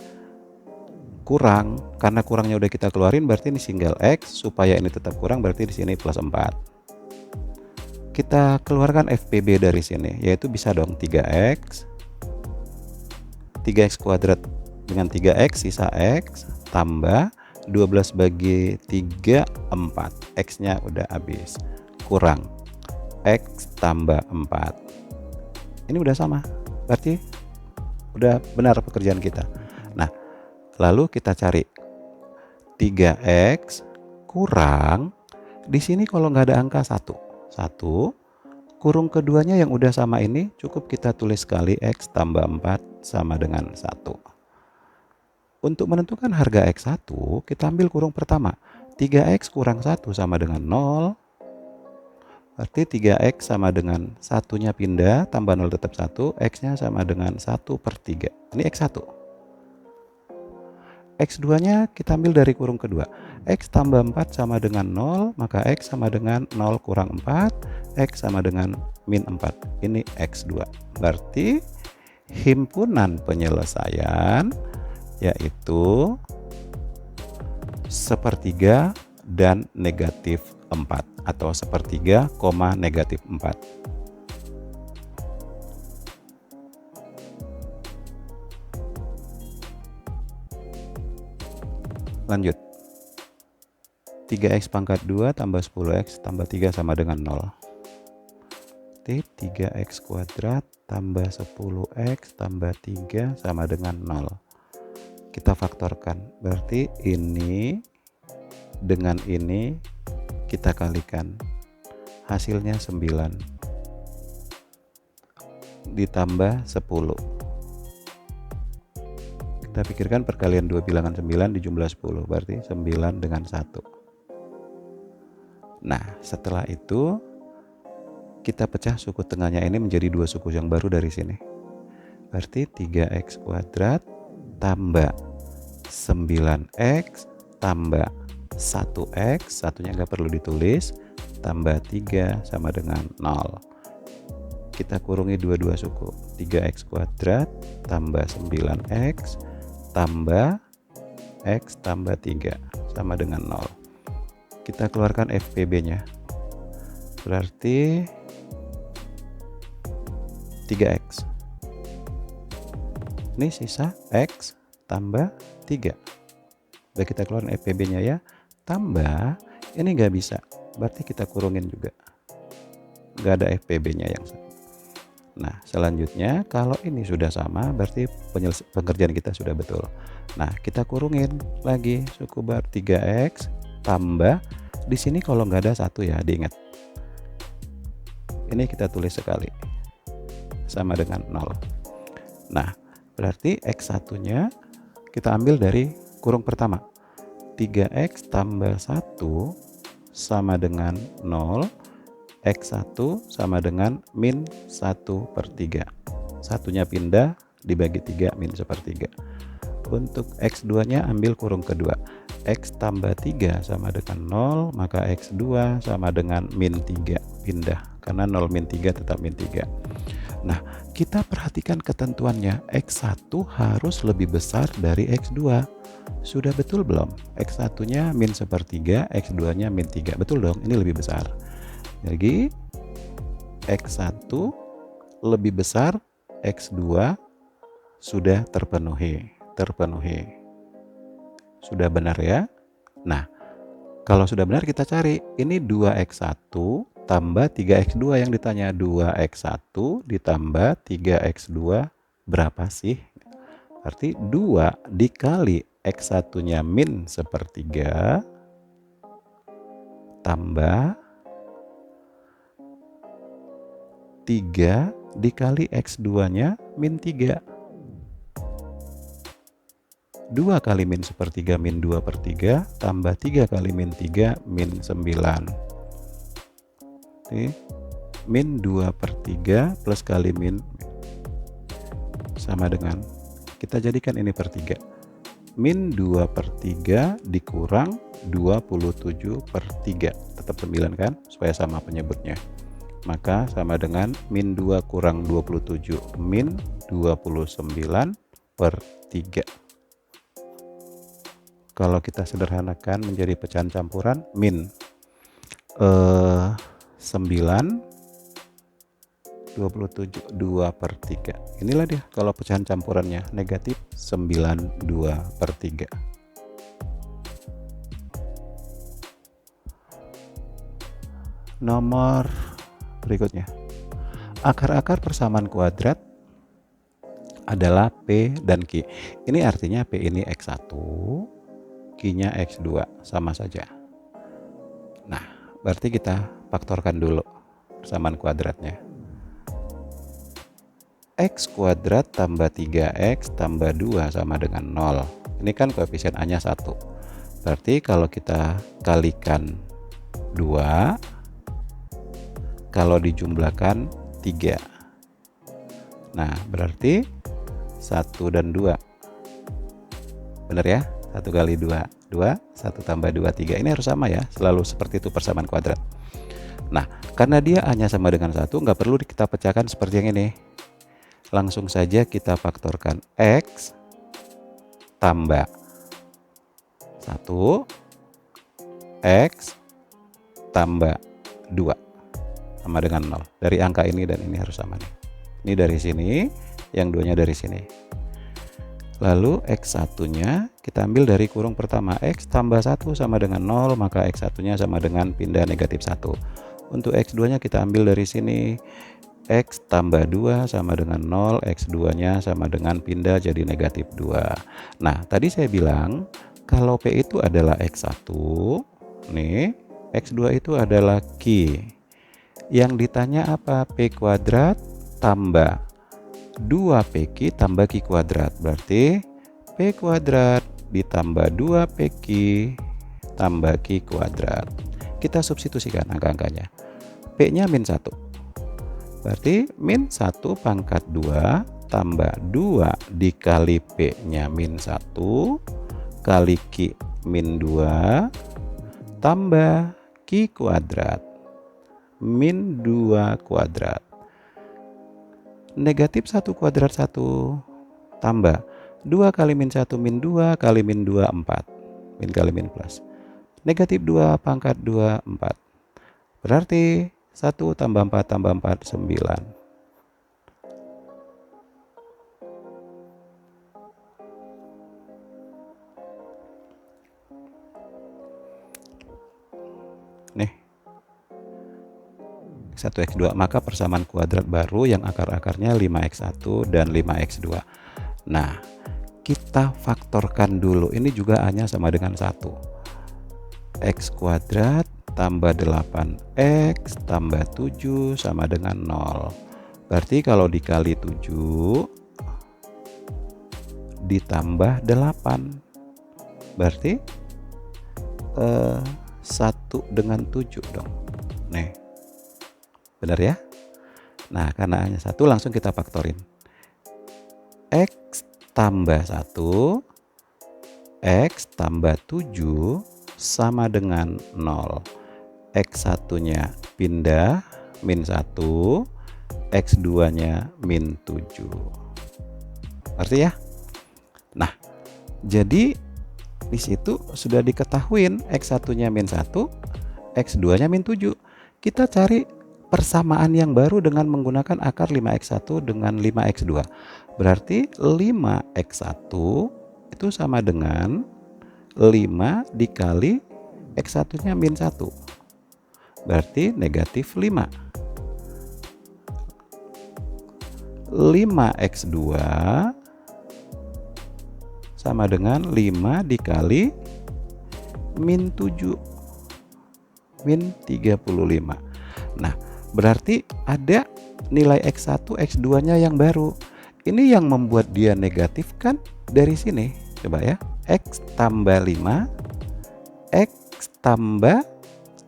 kurang, karena kurangnya udah kita keluarin, berarti ini single x, supaya ini tetap kurang berarti di sini plus 4. Kita keluarkan FPB dari sini, yaitu bisa dong 3x kuadrat dengan 3x sisa x tambah 12 bagi 3 4, x nya udah habis, kurang x tambah 4, ini udah sama, berarti udah benar pekerjaan kita. Nah, lalu kita cari 3x kurang, di sini kalau nggak ada angka 1, kurung keduanya yang udah sama ini cukup kita tulis kali x tambah 4 sama dengan 1. Untuk menentukan harga x1, kita ambil kurung pertama, 3x kurang 1 sama dengan 0, berarti 3x sama dengan 1-nya pindah, tambah 0 tetap 1, x-nya sama dengan 1 per 3, ini x1. X2-nya kita ambil dari kurung kedua, x tambah 4 sama dengan 0, maka x sama dengan 0 kurang 4, x sama dengan min 4, ini x2. Berarti himpunan penyelesaian yaitu sepertiga dan negatif 4, atau sepertiga, negatif 4. Lanjut, 3x pangkat 2 tambah 10x tambah 3 sama dengan 0. Berarti 3x kuadrat tambah 10x tambah 3 sama dengan 0. Kita faktorkan. Berarti ini dengan ini kita kalikan. Hasilnya 9 ditambah 10. Kita pikirkan perkalian dua bilangan 9 dijumlah 10. Berarti 9 dengan 1. Nah, setelah itu kita pecah suku tengahnya ini menjadi dua suku yang baru dari sini. Berarti 3x kuadrat tambah 9x tambah 1x, satunya nggak perlu ditulis, tambah 3 sama dengan 0. Kita kurungi dua-dua suku. 3x kuadrat tambah 9x tambah x tambah 3 sama dengan 0. Kita keluarkan FPB-nya. Berarti 3x. Ini sisa x tambah 3. Udah kita keluarin FPB-nya ya. Tambah, ini nggak bisa. Berarti kita kurungin juga. Nggak ada FPB-nya yang sama. Nah, selanjutnya kalau ini sudah sama, berarti pengerjaan kita sudah betul. Nah, kita kurungin lagi suku bar 3x tambah. Di sini kalau nggak ada 1 ya, diingat. Ini kita tulis sekali. Sama dengan 0. Nah, berarti x1-nya kita ambil dari kurung pertama. 3x tambah 1 sama dengan 0. X1 sama dengan min 1/3. Satunya pindah dibagi 3 min 1/3. Untuk x2-nya ambil kurung kedua. X tambah 3 sama dengan 0, maka x2 sama dengan min 3. Pindah, karena 0 min 3 tetap min 3. Nah, kita perhatikan ketentuannya. X1 harus lebih besar dari X2. Sudah betul belum? X1-nya min 1/3, X2-nya min 3. Betul dong, ini lebih besar. Jadi, X1 lebih besar, X2 sudah terpenuhi. Sudah benar ya? Nah, kalau sudah benar kita cari. Ini 2x1 tambah 3x2 yang ditanya. 2x1 ditambah 3x2 berapa sih? Berarti 2 dikali x1-nya min 1/3 tambah 3 dikali x2-nya min 3. 2 kali min 1/3 min 2/3 tambah 3 kali min 3 min 9. Oke. Min 2/3 plus kali min sama dengan, kita jadikan ini per 3. Min 2/3 dikurang 27/3. Tetap 9 kan? Supaya sama penyebutnya. Maka sama dengan min 2 kurang 27. Min 29/3. Kalau kita sederhanakan menjadi pecahan campuran, min 9 27 2/3. Inilah dia kalau pecahan campurannya, negatif 9 2/3. Nomor berikutnya, akar-akar persamaan kuadrat adalah P dan Q. Ini artinya P ini X1, Q-nya X2, sama saja. Nah, berarti kita faktorkan dulu persamaan kuadratnya. X kuadrat tambah 3x tambah 2 sama dengan 0. Ini kan koefisien A-nya 1. Berarti kalau kita kalikan 2, kalau dijumlahkan 3. Nah, berarti 1 dan 2. Benar ya? 1 kali 2, 2, 1 tambah 2, 3. Ini harus sama ya, selalu seperti itu persamaan kuadrat. Nah, karena dia A-nya sama dengan 1, nggak perlu kita pecahkan seperti yang ini. Langsung saja kita faktorkan X tambah 1, X tambah 2 sama dengan 0. Dari angka ini dan ini harus sama nih. Ini dari sini, yang 2-nya dari sini. Lalu X1-nya kita ambil dari kurung pertama. X tambah 1 sama dengan 0, maka X1-nya sama dengan pindah negatif 1. Untuk X2 nya kita ambil dari sini. X tambah 2 sama dengan 0, X2 nya sama dengan pindah jadi negatif 2. Nah, tadi saya bilang kalau P itu adalah X1, nih, X2 itu adalah Q. Yang ditanya apa? P kuadrat tambah 2PQ tambah Q kuadrat. Berarti P kuadrat ditambah 2PQ tambah Q kuadrat. Kita substitusikan angka-angkanya. P-nya min 1. Berarti min 1 pangkat 2 tambah 2 dikali P-nya min 1 kali Q min 2 tambah Q kuadrat min 2 kuadrat. Negatif 1 kuadrat 1 tambah 2 kali min 1 min 2 kali min 2 4. Min kali min plus. Negatif 2 pangkat 2 4. Berarti 1 tambah 4 tambah 4 9. Nih. X1 X2, maka persamaan kuadrat baru yang akar-akarnya 5X1 dan 5X2. Nah, kita faktorkan dulu. Ini juga hanya sama dengan 1. X kuadrat tambah 8X tambah 7 sama dengan 0. Berarti kalau dikali 7 ditambah 8. Berarti 1 dengan 7 dong. Nih. Benar ya? Nah, karena hanya 1 langsung kita faktorin. X tambah 1 X tambah 7 sama dengan 0. X1 nya pindah min 1, X2 nya min 7. Ngerti ya? Nah, jadi di situ sudah diketahuin X1 nya min 1, X2 nya min 7. Kita cari persamaan yang baru dengan menggunakan akar 5X1 dengan 5X2. Berarti 5X1 itu sama dengan 5 dikali X1 nya min 1. Berarti negatif 5. 5X2 sama dengan 5 dikali min 7. Min 35. Nah, berarti ada nilai X1, X2 nya yang baru. Ini yang membuat dia negatif kan dari sini. Coba ya. X tambah 5, X tambah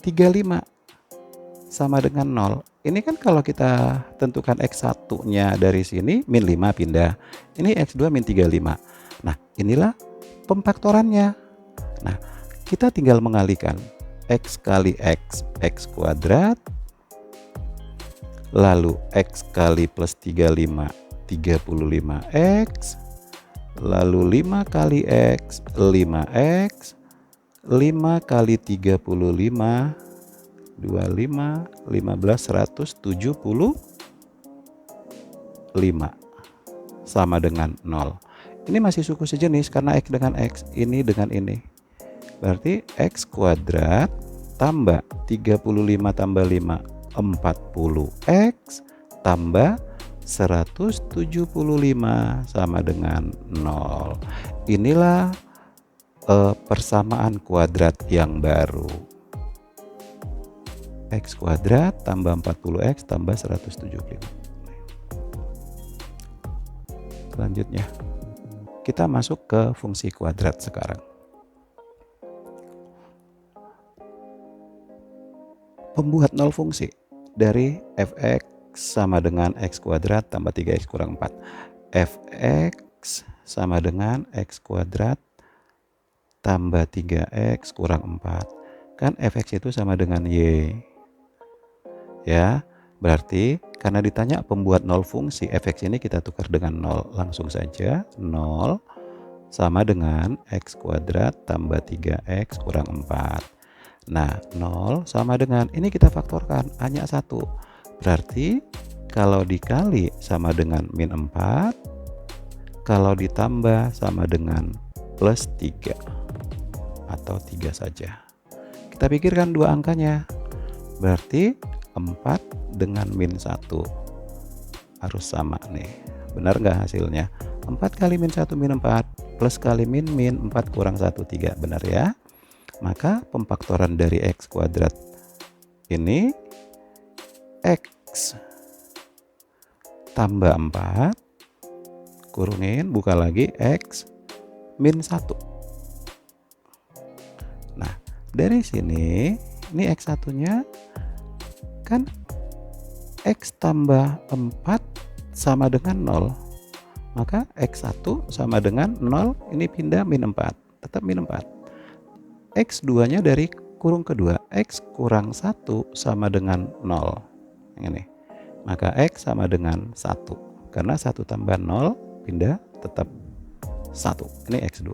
35 sama dengan 0. Ini kan kalau kita tentukan X1 nya dari sini min 5 pindah. Ini X2 min 35. Nah, inilah pemfaktorannya. Nah, kita tinggal mengalihkan. X kali X, X kuadrat. Lalu X kali plus 35, 35X. Lalu 5 kali X, 5X. 5 kali 35, 25, 15, 175. Sama dengan 0. Ini masih suku sejenis karena X dengan X, ini dengan ini. Berarti X kuadrat tambah 35 tambah 5, 40X tambah 175 sama dengan 0. Inilah persamaan kuadrat yang baru. X kuadrat tambah 40X tambah 175. Selanjutnya kita masuk ke fungsi kuadrat sekarang. Pembuat nol fungsi dari fx sama dengan x kuadrat tambah 3x kurang 4. Fx sama dengan x kuadrat tambah 3x kurang 4. Kan fx itu sama dengan y. Ya, berarti karena ditanya pembuat nol fungsi, fx ini kita tukar dengan 0. Langsung saja 0 sama dengan x kuadrat tambah 3x kurang 4. Nah, 0 sama dengan, ini kita faktorkan, hanya 1. Berarti kalau dikali sama dengan min 4, kalau ditambah sama dengan plus 3. Atau 3 saja. Kita pikirkan dua angkanya. Berarti 4 dengan min 1 harus sama nih. Benar nggak hasilnya? 4 kali min 1 min 4 plus kali min 4 kurang 1 3. Benar ya? Maka pemfaktoran dari x kuadrat ini x tambah 4 kurungin buka lagi x min 1. Nah, dari sini ini x1 nya kan x tambah 4 sama dengan 0. Maka x1 sama dengan 0, ini pindah min 4, tetap min 4. x2 nya dari kurung kedua, x kurang 1 sama dengan 0. Ini. Maka x sama dengan 1. Karena 1 tambah 0 pindah tetap 1. Ini x2.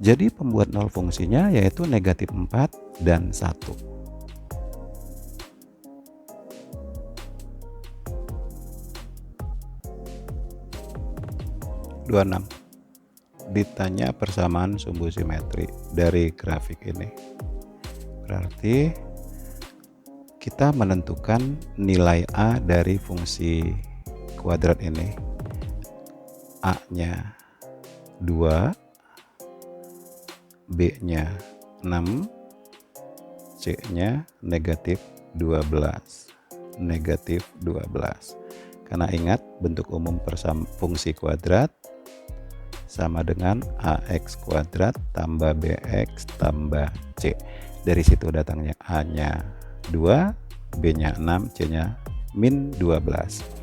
Jadi pembuat 0 fungsinya yaitu negatif 4 dan 1. 26. Ditanya persamaan sumbu simetri dari grafik ini. Berarti kita menentukan nilai A dari fungsi kuadrat ini. A-nya 2, B-nya 6, C-nya negatif 12. Negatif 12. Karena ingat bentuk umum fungsi kuadrat sama dengan AX kuadrat tambah BX tambah C. Dari situ datangnya A-nya 2, B-nya 6, C-nya min 12.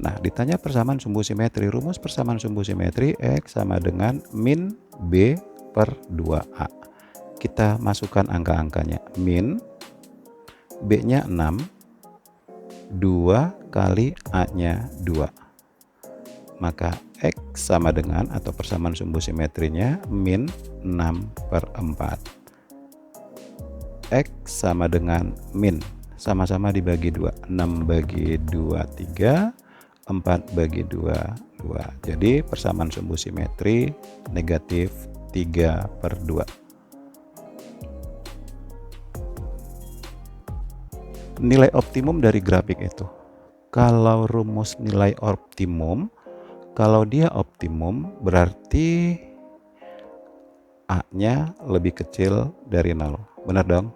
Nah, ditanya persamaan sumbu simetri. Rumus persamaan sumbu simetri X sama dengan min B per 2A. Kita masukkan angka-angkanya. Min B-nya 6, 2 kali A-nya 2. Maka X sama dengan atau persamaan sumbu simetrinya min 6 per 4. X sama dengan min, sama-sama dibagi 2. 6 bagi 2, 3. 4 bagi 2, 2. Jadi persamaan sumbu simetri negatif 3 per 2. Nilai optimum dari grafik itu. Kalau rumus nilai optimum, kalau dia optimum berarti A-nya lebih kecil dari 0. Benar dong?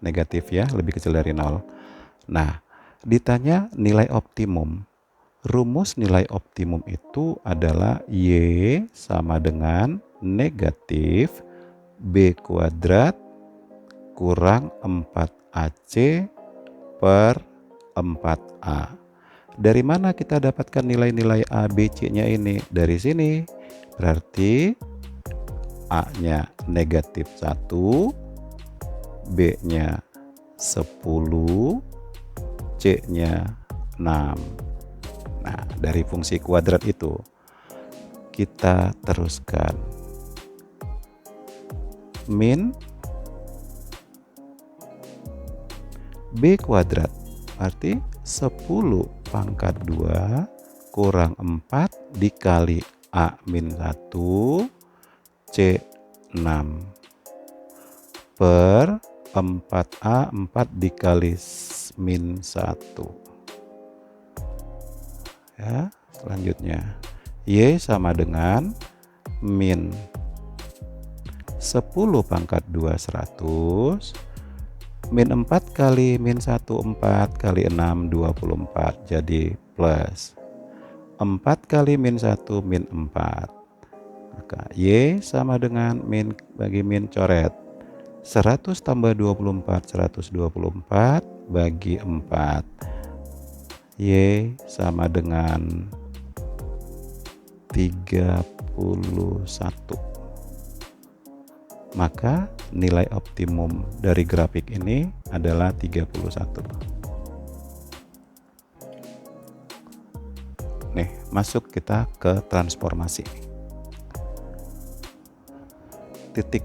Negatif ya, lebih kecil dari 0. Nah, ditanya nilai optimum. Rumus nilai optimum itu adalah Y sama dengan negatif B kuadrat kurang 4AC per 4A. Dari mana kita dapatkan nilai-nilai A, B, C-nya ini? Dari sini. Berarti A-nya negatif 1, B-nya 10, C-nya 6. Nah, dari fungsi kuadrat itu kita teruskan. Min B kuadrat berarti 10 pangkat 2 kurang 4 dikali A min 1 C 6 per 4A 4 dikali min 1. Ya, selanjutnya Y sama dengan min 10 pangkat 2 100 min 4 kali min 1 4 kali 6 24 jadi plus 4 kali min 1 min 4. Maka Y sama dengan min bagi min coret 100 tambah 24 124 bagi 4. Y sama dengan 31. Maka nilai optimum dari grafik ini adalah 31. Nih, masuk kita ke transformasi. Titik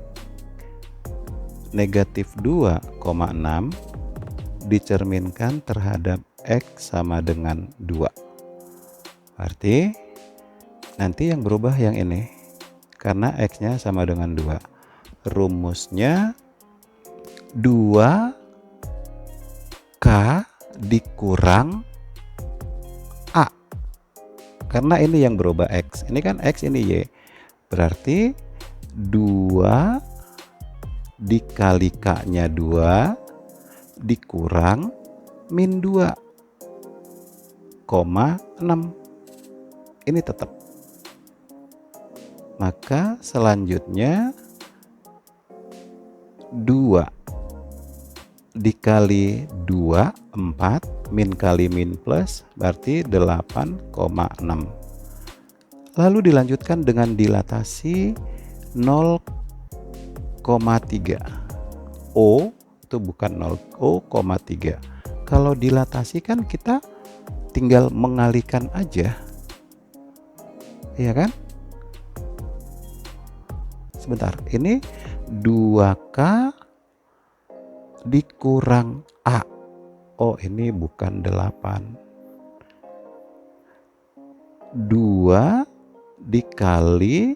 negatif 2,6 dicerminkan terhadap X sama dengan 2. Berarti nanti yang berubah yang ini karena X-nya sama dengan 2. Rumusnya 2 K dikurang A. Karena ini yang berubah X. Ini kan X, ini Y. Berarti 2 dikali K-nya 2 dikurang min 2,6. Ini tetap. Maka selanjutnya 2 dikali 2, 4, min kali min plus, berarti 8,6. Lalu dilanjutkan dengan dilatasi 0,3. O itu bukan 0,3. Kalau dilatasi kan kita tinggal mengalihkan aja. Iya kan? Sebentar, ini 2K dikurang A. Oh, ini bukan 8. 2 dikali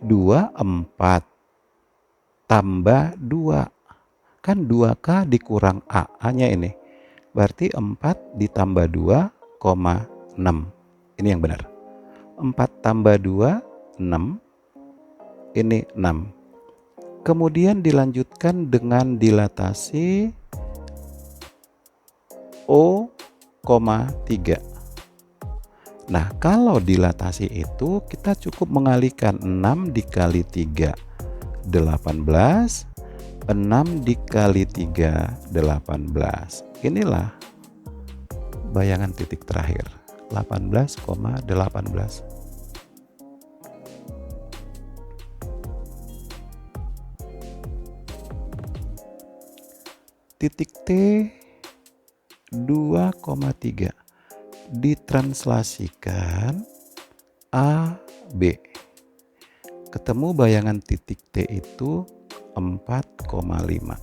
2, 4 tambah 2. Kan 2K dikurang A, hanya ini. Berarti 4 ditambah 2,6. Ini yang benar. 4 tambah 2, 6. Ini 6. Kemudian dilanjutkan dengan dilatasi O,3. Nah, kalau dilatasi itu kita cukup mengalihkan 6 dikali 3, 18. 6 dikali 3, 18. Inilah bayangan titik terakhir, 18,18. Titik T 2,3 ditranslasikan A, B. Ketemu bayangan titik T itu 4,5.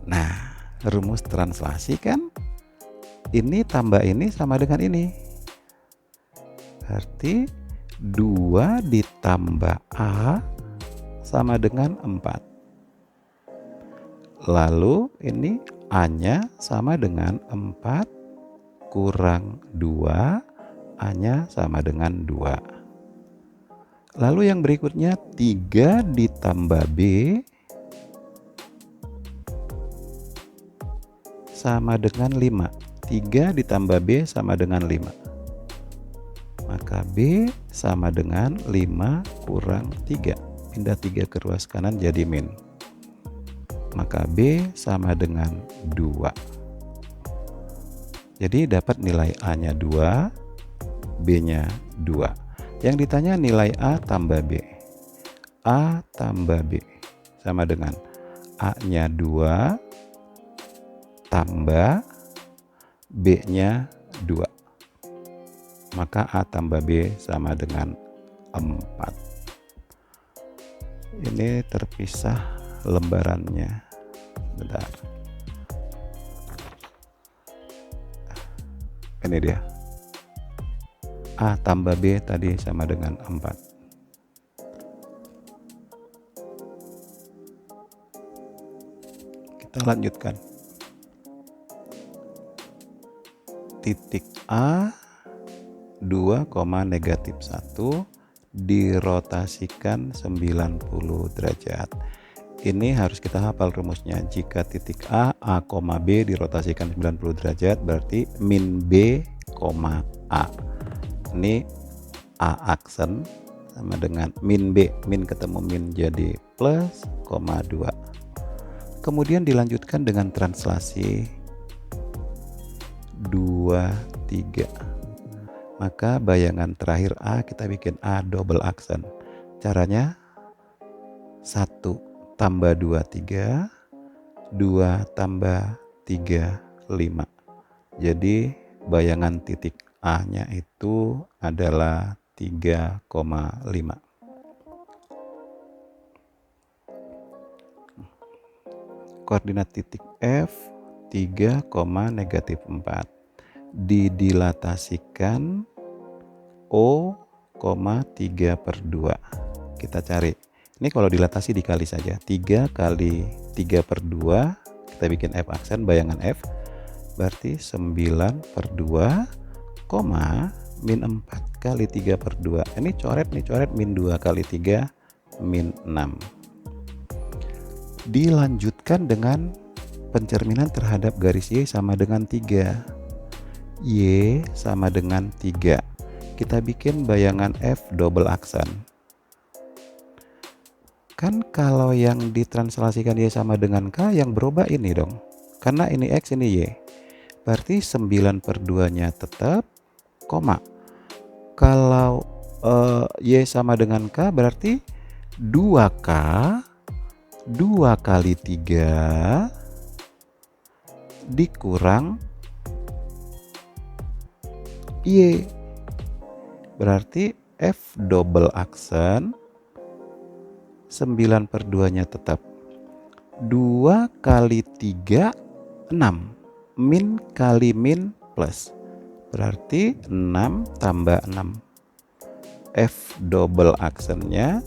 Nah, rumus translasi kan ini tambah ini sama dengan ini. Berarti 2 ditambah A sama dengan 4. Lalu ini A-nya sama dengan 4 kurang 2, A-nya sama dengan 2. Lalu yang berikutnya 3 ditambah B sama dengan 5. 3 ditambah B sama dengan 5. Maka B sama dengan 5 kurang 3. Pindah 3 ke ruas kanan jadi min. Maka B sama dengan 2. Jadi dapat nilai A-nya 2, B-nya 2. Yang ditanya nilai A tambah B. A tambah B sama dengan A-nya 2 tambah B-nya 2. Maka A tambah B sama dengan 4. Ini terpisah lembarannya. Bentar. Ini dia. A tambah B tadi sama dengan 4. Kita lanjutkan. Titik A 2,-1 dirotasikan 90 derajat. Ini harus kita hafal rumusnya. Jika titik A, A, B dirotasikan 90 derajat, berarti min B, A. Ini A aksen sama dengan min B. Min ketemu min jadi plus, 2. Kemudian dilanjutkan dengan translasi 2, 3. Maka bayangan terakhir A kita bikin A double aksen. Caranya 1 tambah 2, 3, 2 tambah 3, 5. Jadi bayangan titik A-nya itu adalah 3,5. Koordinat titik F 3,-4 didilatasikan O,3/2. Kita cari. Ini kalau dilatasi dikali saja. 3 kali 3/2 kita kita bikin F aksen, bayangan F, berarti 9/2, min 4 kali 3/2. Ini coret nih, coret min 2 kali 3, min 6. Dilanjutkan dengan pencerminan terhadap garis Y sama dengan 3. Y sama dengan 3. Kita bikin bayangan F double aksen. Kan kalau yang ditranslasikan Y sama dengan K, yang berubah ini dong. Karena ini X, ini Y. Berarti 9/2 nya tetap, koma. Kalau Y sama dengan K, berarti 2K 2 kali 3 dikurang Y. Berarti F double aksen 9/2 nya tetap. 2 kali 3, 6. Min kali min plus. Berarti 6 tambah 6. F double aksennya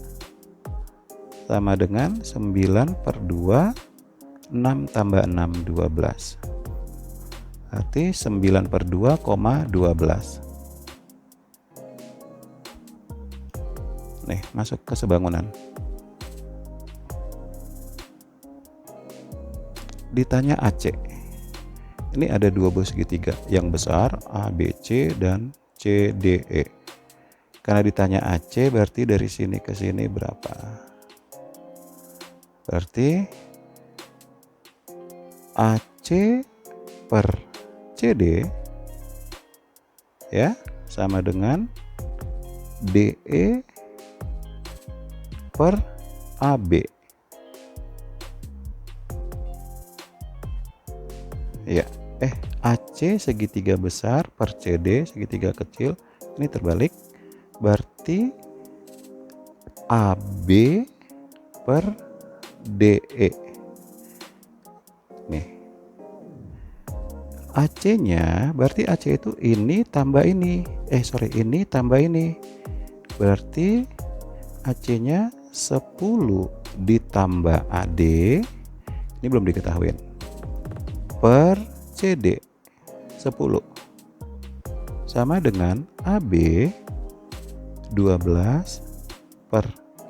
sama dengan 9/2. 6 tambah 6, 12. Berarti 9/2, 12. Nih, masuk ke sebangunan. Ditanya AC. Ini ada dua buah segitiga yang besar, ABC dan CDE. Karena ditanya AC, berarti dari sini ke sini berapa? Berarti AC per CD ya sama dengan DE per AB. Ya, AC segitiga besar per CD segitiga kecil, ini terbalik, berarti AB per DE. Nih, AC-nya berarti AC itu ini tambah ini, ini tambah ini, berarti AC-nya 10 ditambah AD, ini belum diketahuin, per CD 10 sama dengan AB 12 per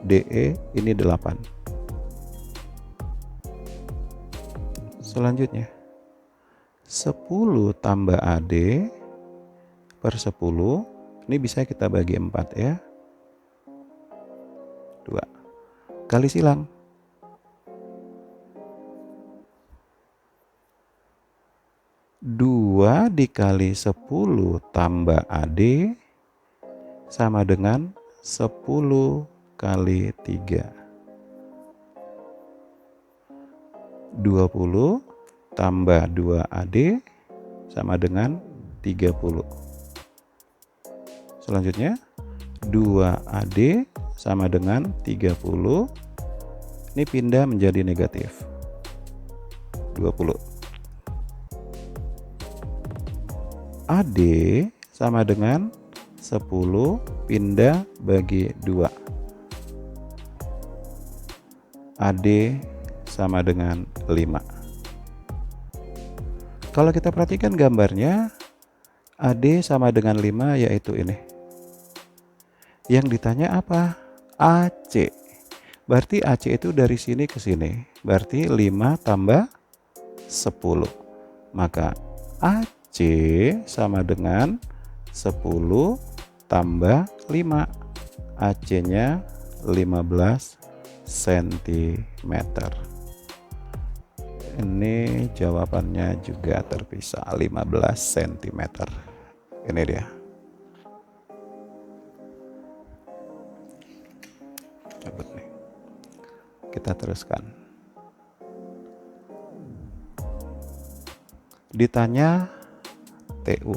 DE, ini 8. Selanjutnya 10 tambah AD per 10, ini bisa kita bagi 4 ya, 2 kali silang, 2 dikali 10 tambah AD sama dengan 10 kali 3, 20 tambah 2 AD sama dengan 30. Selanjutnya 2 AD sama dengan 30. Ini pindah menjadi negatif 20. AD sama dengan 10 pindah bagi 2. AD sama dengan 5. Kalau kita perhatikan gambarnya, AD sama dengan 5, yaitu ini. Yang ditanya apa? AC. Berarti AC itu dari sini ke sini. Berarti 5 tambah 10. Maka AC sama dengan 10 tambah 5. AC-nya 15 cm. Ini jawabannya juga terpisah, 15 cm. Ini dia. Cabut nih. Kita teruskan. Ditanya TU.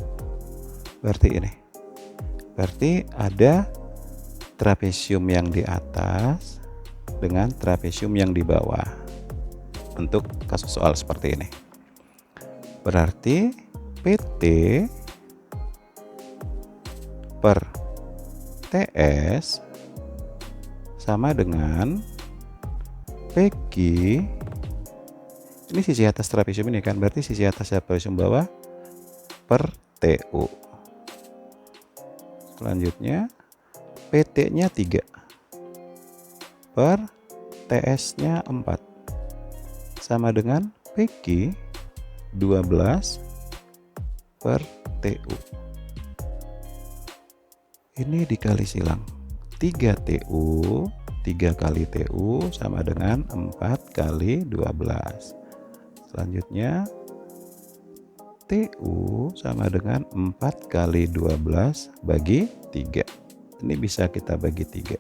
Berarti ini. Berarti ada trapesium yang di atas dengan trapesium yang di bawah. Untuk kasus soal seperti ini, berarti PT per TS sama dengan PQ Ini sisi atas trapesium ini kan, berarti sisi atas trapesium bawah per TU. Selanjutnya PT-nya 3 per TS-nya 4 sama dengan PQ 12 per TU. Ini dikali silang 3 TU, 3 kali TU sama dengan 4 kali 12. Selanjutnya TU sama dengan 4 kali 12 bagi 3. Ini bisa kita bagi 3.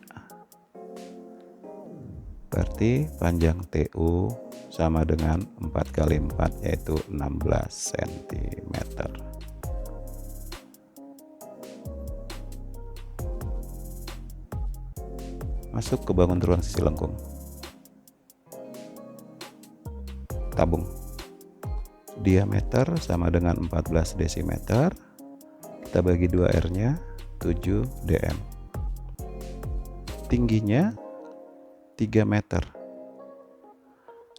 Berarti panjang TU sama dengan 4 kali 4 yaitu 16 cm. Masuk ke bangun ruang sisi lengkung. Tabung. Diameter sama dengan 14 desimeter. Kita bagi 2 R-nya 7 dm. Tingginya 3 meter.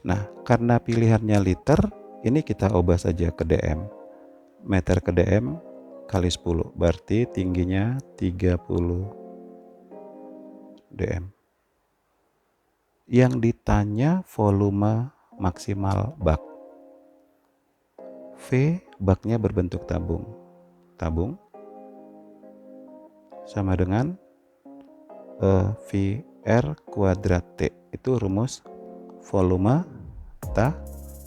Nah, karena pilihannya liter, ini kita ubah saja ke dm. Meter ke dm kali 10, berarti tingginya 30 dm. Yang ditanya volume maksimal bak. V, baknya berbentuk tabung. Tabung sama dengan VR kuadrat T. Itu rumus volume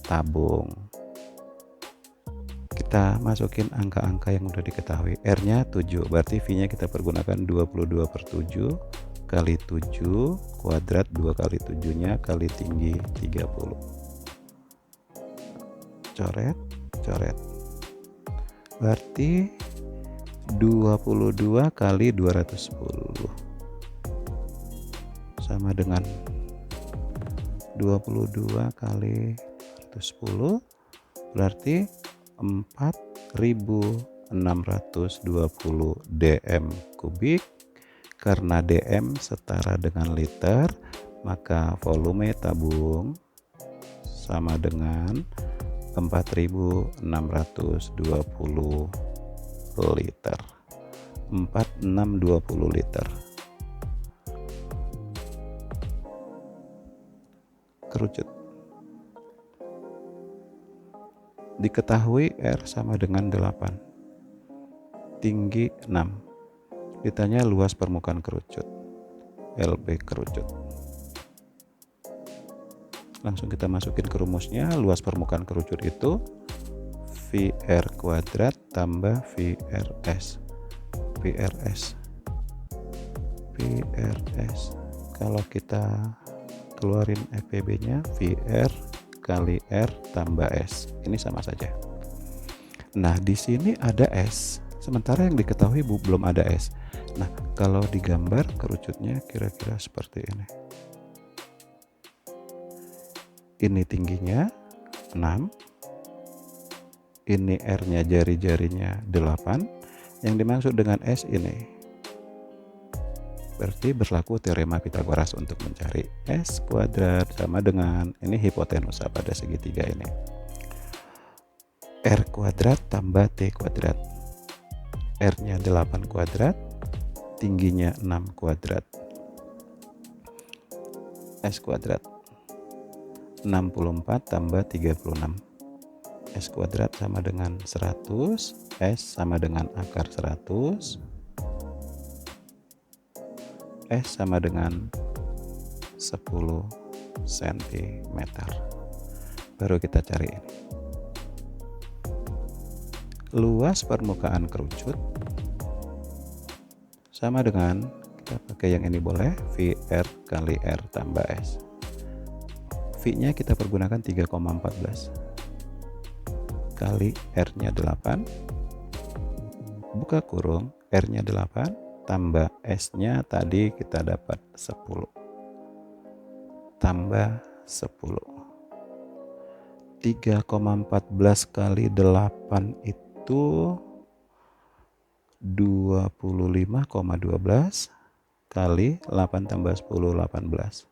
tabung. Kita masukin angka-angka yang udah diketahui. R-nya 7, berarti V-nya kita pergunakan 22 per 7 kali 7 kuadrat 2 kali 7-nya kali tinggi 30. Coret. Berarti 22 kali 210 sama dengan 22 kali 210 berarti 4620 dm kubik. Karena dm setara dengan liter, maka volume tabung sama dengan 4620 liter. 4620 liter. Kerucut. Diketahui R sama dengan 8. Tinggi 6. Ditanya luas permukaan kerucut. LP kerucut. Langsung kita masukin ke rumusnya. Luas permukaan kerucut itu VR kuadrat tambah VRS. Kalau kita keluarin FPB-nya, VR kali R tambah S. Ini sama saja. Nah, di sini ada S. Sementara yang diketahui belum ada S. Nah, kalau digambar kerucutnya kira-kira seperti ini. Ini tingginya 6. Ini R-nya jari-jarinya 8. Yang dimaksud dengan S ini. Berarti berlaku teorema Pitagoras untuk mencari S kuadrat sama dengan ini hipotenusa pada segitiga ini. R kuadrat tambah T kuadrat. R-nya 8 kuadrat, tingginya 6 kuadrat. S kuadrat 64 tambah 36. S kuadrat sama dengan 100. S sama dengan akar 100. S sama dengan 10 cm. Baru kita cari ini. Luas permukaan kerucut sama dengan, kita pakai yang ini boleh, VR kali R tambah S. V-nya kita pergunakan 3,14 kali R-nya 8, buka kurung, R-nya 8 tambah S-nya tadi kita dapat 10 tambah 10. 3,14 kali 8 itu 25,12 kali 8 tambah 10 18.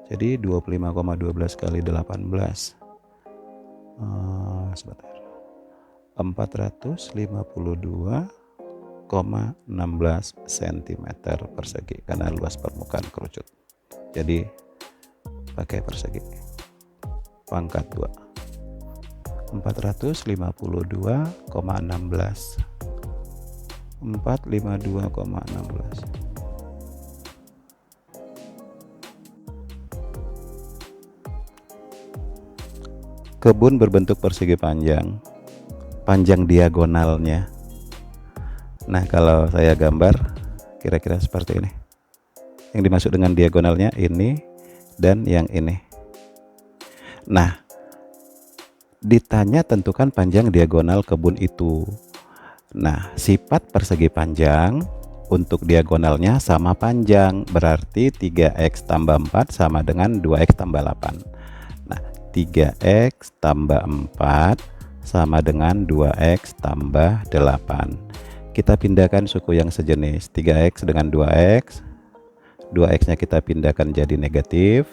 Jadi 25,12 kali 18 sebentar, 452,16 cm persegi karena luas permukaan kerucut. Jadi pakai persegi. Pangkat 2, 452,16, 452,16. Kebun berbentuk persegi panjang, panjang diagonalnya. Nah, kalau saya gambar kira-kira seperti ini. Yang dimaksud dengan diagonalnya ini dan yang ini. Nah, ditanya tentukan panjang diagonal kebun itu. Nah, sifat persegi panjang untuk diagonalnya sama panjang, berarti 3x tambah 4 sama dengan 2x tambah 8. Nah, 3x tambah 4 sama dengan 2x tambah 8. Kita pindahkan suku yang sejenis, 3x dengan 2x, 2x nya kita pindahkan jadi negatif,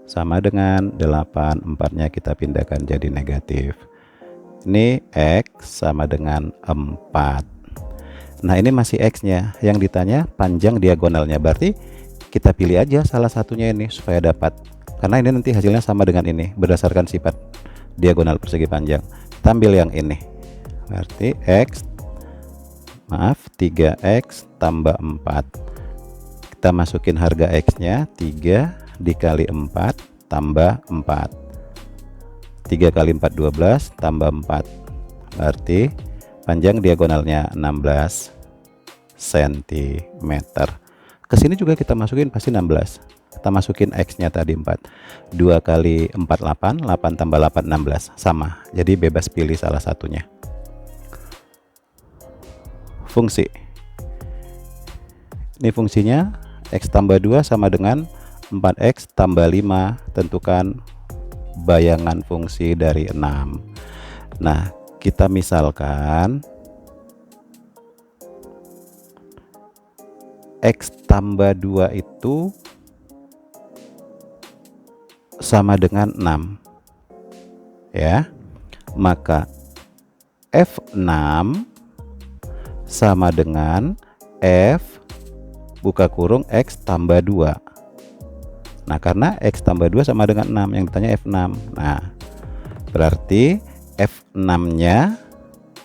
sama dengan 8, 4 nya kita pindahkan jadi negatif. Ini x sama dengan 4. Nah, ini masih x nya, yang ditanya panjang diagonalnya, berarti kita pilih aja salah satunya ini supaya dapat, karena ini nanti hasilnya sama dengan ini berdasarkan sifat diagonal persegi panjang. Kita ambil yang ini, berarti 3x tambah 4. Kita masukin harga x nya, 3 dikali 4 tambah 4, 3 kali 4 12 tambah 4, berarti panjang diagonalnya 16 cm. Kesini juga kita masukin pasti 16. Kita masukin x nya tadi 4, 2 kali 4 8, 8 tambah 8 16, sama. Jadi bebas pilih salah satunya. Fungsi ini fungsinya x tambah 2 sama dengan 4x tambah 5. Tentukan bayangan fungsi dari 6. Nah, kita misalkan x tambah 2 itu sama dengan 6 ya, maka f6 sama dengan f buka kurung x tambah 2. Nah, karena x tambah 2 sama dengan 6, yang ditanya f6. Nah, berarti f6 nya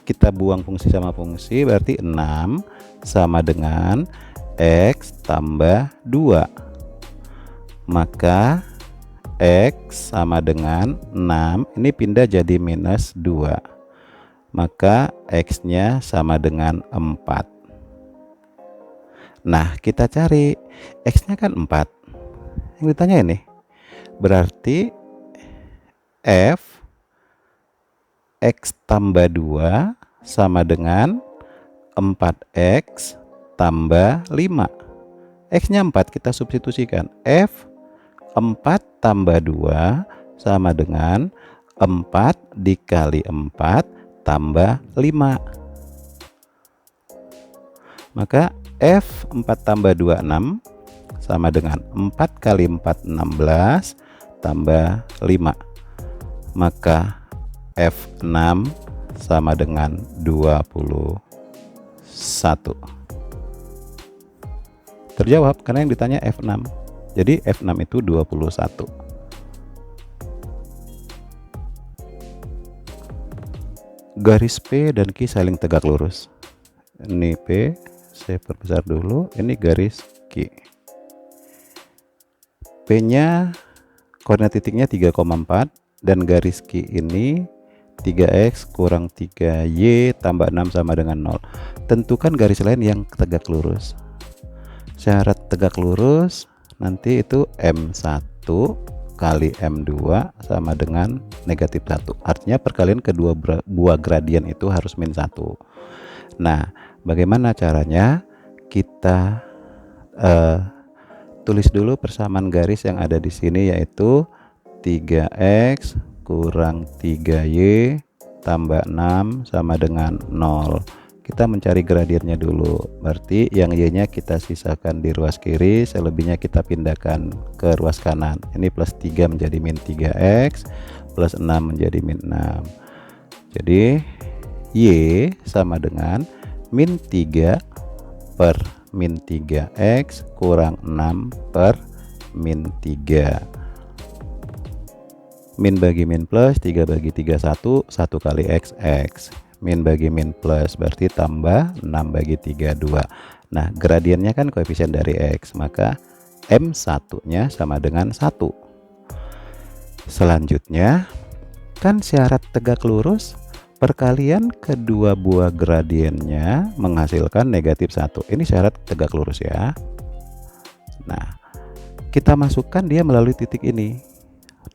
kita buang fungsi sama fungsi, berarti 6 sama dengan x tambah 2. Maka x sama dengan 6, ini pindah jadi minus 2. Maka x nya sama dengan 4. Nah, kita cari x nya kan 4, yang ditanya ini, berarti f x tambah 2 sama dengan 4x tambah 5. X nya 4, kita substitusikan, f 4 tambah 2 sama dengan 4 dikali 4 tambah 5. Maka f 4 tambah 2 6 sama dengan 4 kali 4 16 tambah 5. Maka f6 sama dengan 21. Terjawab karena yang ditanya f6. Jadi f6 itu 21. Garis P dan Q saling tegak lurus. Ini P, saya perbesar dulu, ini garis Q. P nya koordinat titiknya 3,4 dan garis Q ini 3x kurang 3y tambah 6 sama dengan 0. Tentukan garis lain yang tegak lurus. Syarat tegak lurus nanti itu M1 kali M2 sama dengan negatif 1. Artinya perkalian kedua buah gradien itu harus min 1. Nah, bagaimana caranya? Kita tulis dulu persamaan garis yang ada di sini, yaitu 3x kurang 3y tambah 6 sama dengan 0. kita mencari gradiennya dulu. Berarti yang Y-nya kita sisakan di ruas kiri, selebihnya kita pindahkan ke ruas kanan. Ini plus 3 menjadi min 3x, plus 6 menjadi min 6. Jadi Y sama dengan min 3 per min 3x kurang 6 per min 3. Min bagi min plus, 3 bagi 3 1, 1 kali x, x. Min bagi min plus berarti tambah 6 bagi 3 2. Nah, gradiennya kan koefisien dari x, maka M1 nya sama dengan 1. Selanjutnya kan syarat tegak lurus, perkalian kedua buah gradiennya menghasilkan negatif 1. Ini syarat tegak lurus ya. Nah, kita masukkan dia melalui titik ini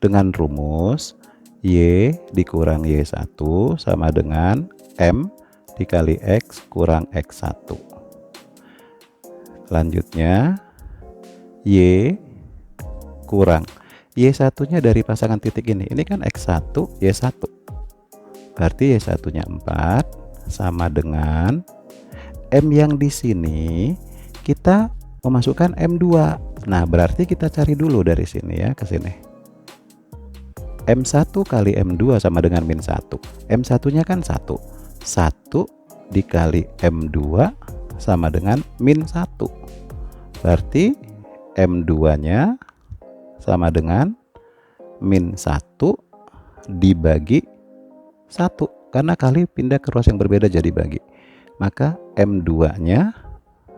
dengan rumus Y dikurang Y1 sama dengan M dikali X kurang X1. Selanjutnya Y kurang Y1 nya dari pasangan titik ini kan X1 Y1, berarti Y1 nya 4 sama dengan M yang di sini kita memasukkan M2. Nah, berarti kita cari dulu dari sini ya ke sini. M1 kali M2 sama dengan min 1. M1 nya kan 1. 1 dikali M2 sama dengan min 1. Berarti M2 nya sama dengan min 1 dibagi 1. Karena kali pindah ke ruas yang berbeda jadi bagi. Maka M2 nya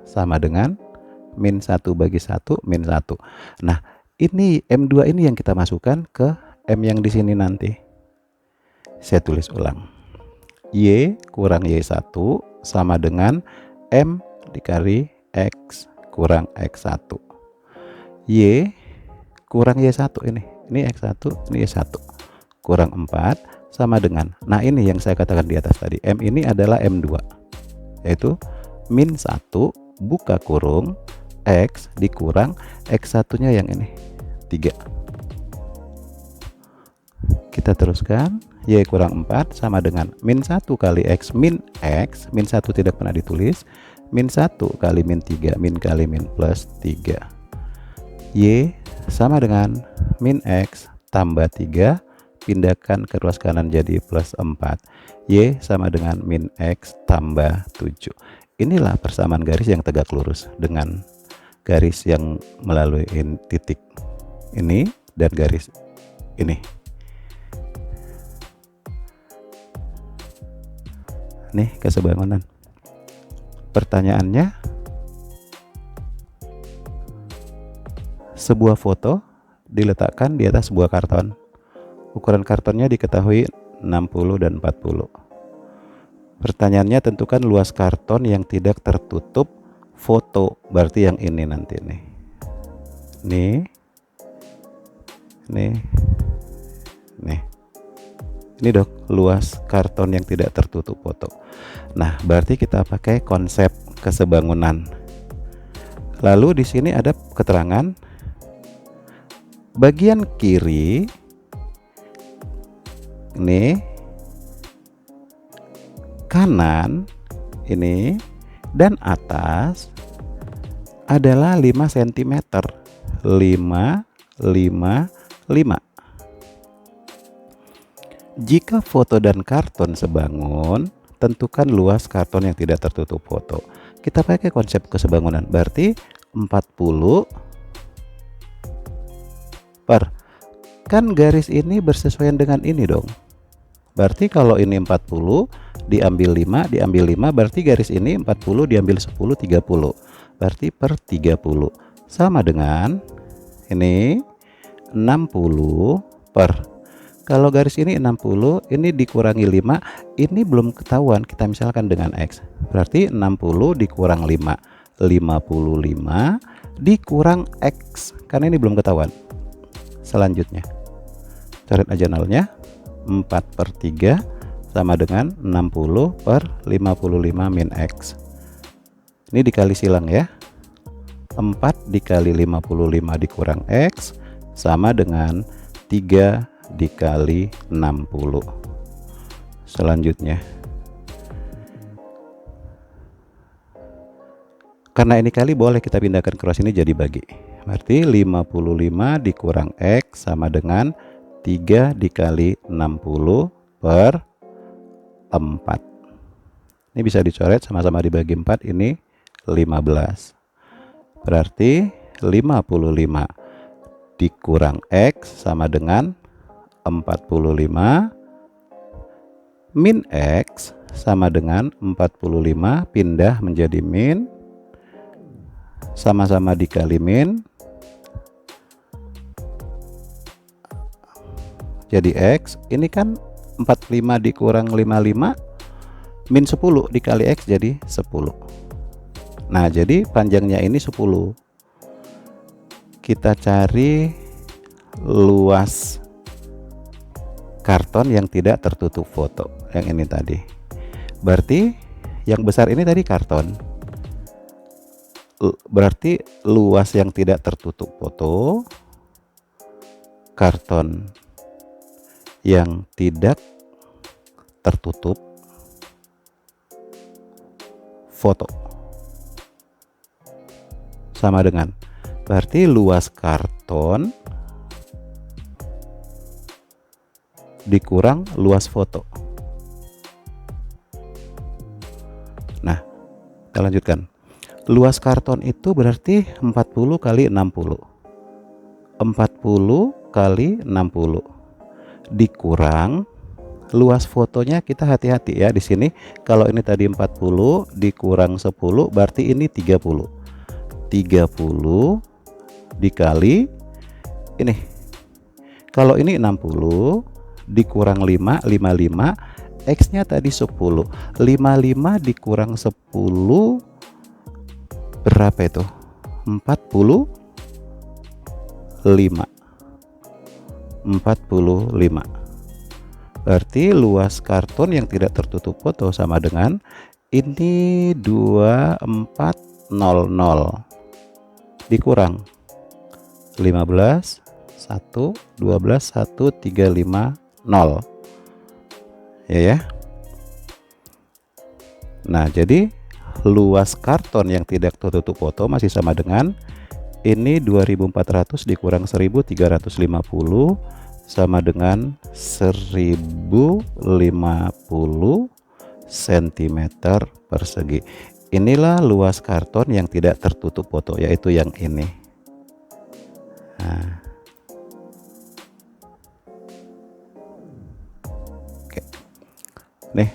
sama dengan min 1 bagi 1 min 1. Nah, ini M2 ini yang kita masukkan ke M yang di sini nanti. Saya tulis ulang. Y kurang Y1 sama dengan M dikali X kurang X1. Y kurang Y1 ini X1, ini Y1 kurang 4 sama dengan, nah ini yang saya katakan di atas tadi, M ini adalah M2, yaitu min 1 buka kurung X dikurang X1 nya yang ini 3. Kita teruskan, Y kurang 4 sama dengan min 1 kali X min X, min 1 tidak pernah ditulis, min 1 kali min 3, min kali min plus 3. Y sama dengan min X tambah 3, pindahkan ke ruas kanan jadi plus 4. Y sama dengan min X tambah 7. Inilah persamaan garis yang tegak lurus dengan garis yang melalui titik ini dan garis ini. Nih kesebangunan. Pertanyaannya, sebuah foto diletakkan di atas sebuah karton. Ukuran kartonnya diketahui 60 dan 40. Pertanyaannya, tentukan luas karton yang tidak tertutup foto. Berarti yang ini nanti nih. Nih. Ini dok, luas karton yang tidak tertutup foto. Nah, berarti kita pakai konsep kesebangunan. Lalu di sini ada keterangan bagian kiri ini, kanan ini, dan atas adalah 5 cm. 5, 5. Jika foto dan karton sebangun, tentukan luas karton yang tidak tertutup foto. Kita pakai konsep kesebangunan, berarti 40 per, kan garis ini bersesuaian dengan ini dong. Berarti kalau ini 40 diambil 5 diambil 5, berarti garis ini 40 diambil 10 30. Berarti per 30 sama dengan ini 60 per, kalau garis ini 60, ini dikurangi 5, ini belum ketahuan, kita misalkan dengan X. Berarti 60 dikurang 5, 55 dikurang X, karena ini belum ketahuan. Selanjutnya, coret aja nolnya, 4/3 sama dengan 60 per 55 min X. Ini dikali silang ya. 4 dikali 55 dikurang X sama dengan 3 dikali 60. Selanjutnya Karena ini kali boleh kita pindahkan cross ini jadi bagi. Berarti 55 dikurang X sama dengan 3 dikali 60 per 4. Ini bisa dicoret sama-sama dibagi 4, ini 15. Berarti 55 dikurang X sama dengan 45 min X sama dengan 45 pindah menjadi min, sama-sama dikali min, jadi X. Ini kan 45 dikurang 55 min 10 dikali X jadi 10. Nah, jadi panjangnya ini 10. Kita cari luas karton yang tidak tertutup foto, yang ini tadi. Berarti yang besar ini tadi karton. Berarti luas yang tidak tertutup foto, karton yang tidak tertutup foto, sama dengan, berarti luas karton dikurang luas foto. Nah, kita lanjutkan. Luas karton itu berarti 40 kali 60. 40 kali 60 dikurang luas fotonya. Kita hati-hati ya di sini. Kalau ini tadi 40 dikurang 10 berarti ini 30. 30 dikali ini. Kalau ini 60 dikurang 5, 55, X-nya tadi 10. 55 dikurang 10 berapa itu? 45. 45. Berarti luas karton yang tidak tertutup foto sama dengan ini 2400 dikurang 15 1 12 1 35 0 ya. Nah, jadi luas karton yang tidak tertutup foto masih sama dengan ini 2400 dikurang 1350 sama dengan 1050 cm persegi. Inilah luas karton yang tidak tertutup foto, yaitu yang ini. Nah, oke. Nih,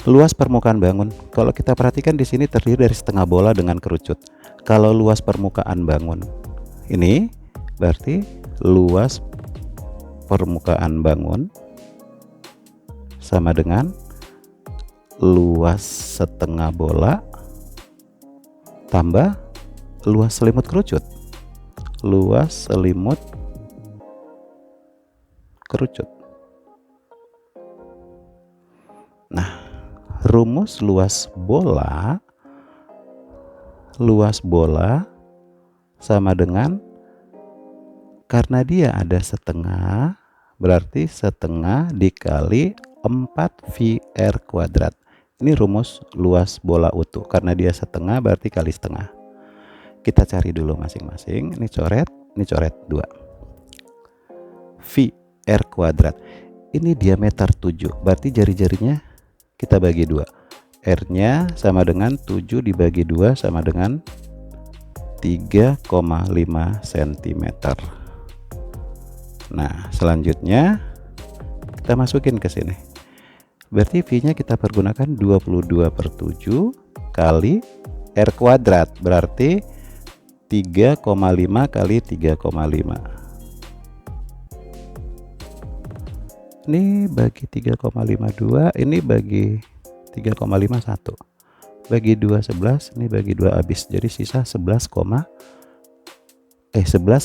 luas permukaan bangun. Kalau kita perhatikan di sini terdiri dari setengah bola dengan kerucut. Kalau luas permukaan bangun ini berarti luas permukaan bangun sama dengan luas setengah bola tambah luas selimut kerucut. Luas selimut kerucut. Nah, rumus luas bola sama dengan, karena dia ada setengah berarti setengah dikali 4πr kuadrat. Ini rumus luas bola utuh. Karena dia setengah berarti kali setengah. Kita cari dulu masing-masing. Ini coret 2 πr kuadrat. Ini diameter 7, berarti jari-jarinya kita bagi 2. R-nya sama dengan 7 dibagi 2 sama dengan 3,5 cm. Nah, selanjutnya kita masukin ke sini. Berarti V-nya kita pergunakan 22/7 kali R kuadrat, berarti 3,5 kali 3,5. Ini bagi 3,52, ini bagi 3,51. Bagi 2 11, ini bagi 2 habis. Jadi sisa 11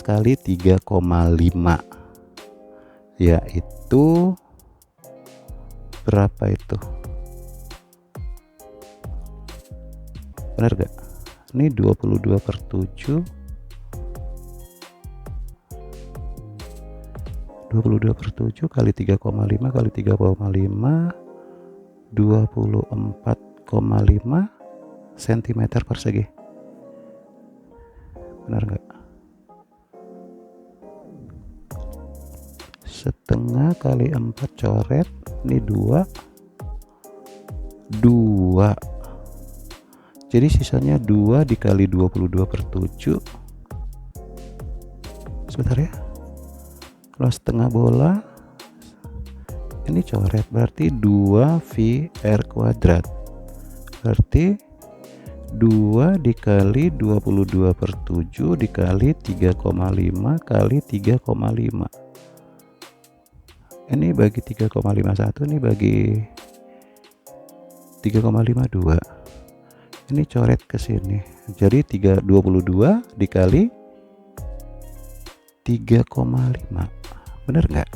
kali 3,5. Yaitu berapa itu? Benar gak? Ini 22/7. 22/7 kali 3,5 kali 3,5 24,5 cm persegi. Benar nggak? Setengah kali 4 coret, ini 2. Jadi sisanya 2 dikali 22/7. Sebentar ya. Kalau setengah bola ini coret, berarti 2VR kuadrat. Berarti 2 dikali 22/7 dikali 3,5 kali 3,5. Ini bagi 3,51, ini bagi 3,52. Ini coret ke sini. Jadi 22 dikali 3,5. Bener nggak?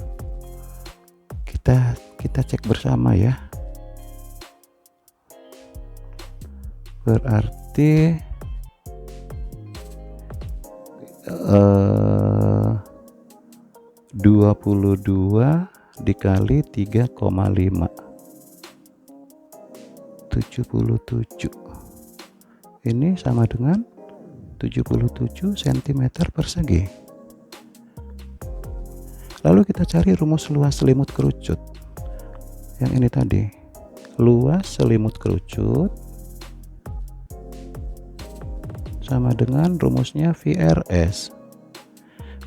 Kita cek bersama ya. Berarti 22 dikali 3,5, 77. Ini sama dengan 77 cm persegi. Lalu kita cari rumus luas selimut kerucut. Yang ini tadi, luas selimut kerucut sama dengan rumusnya VRS.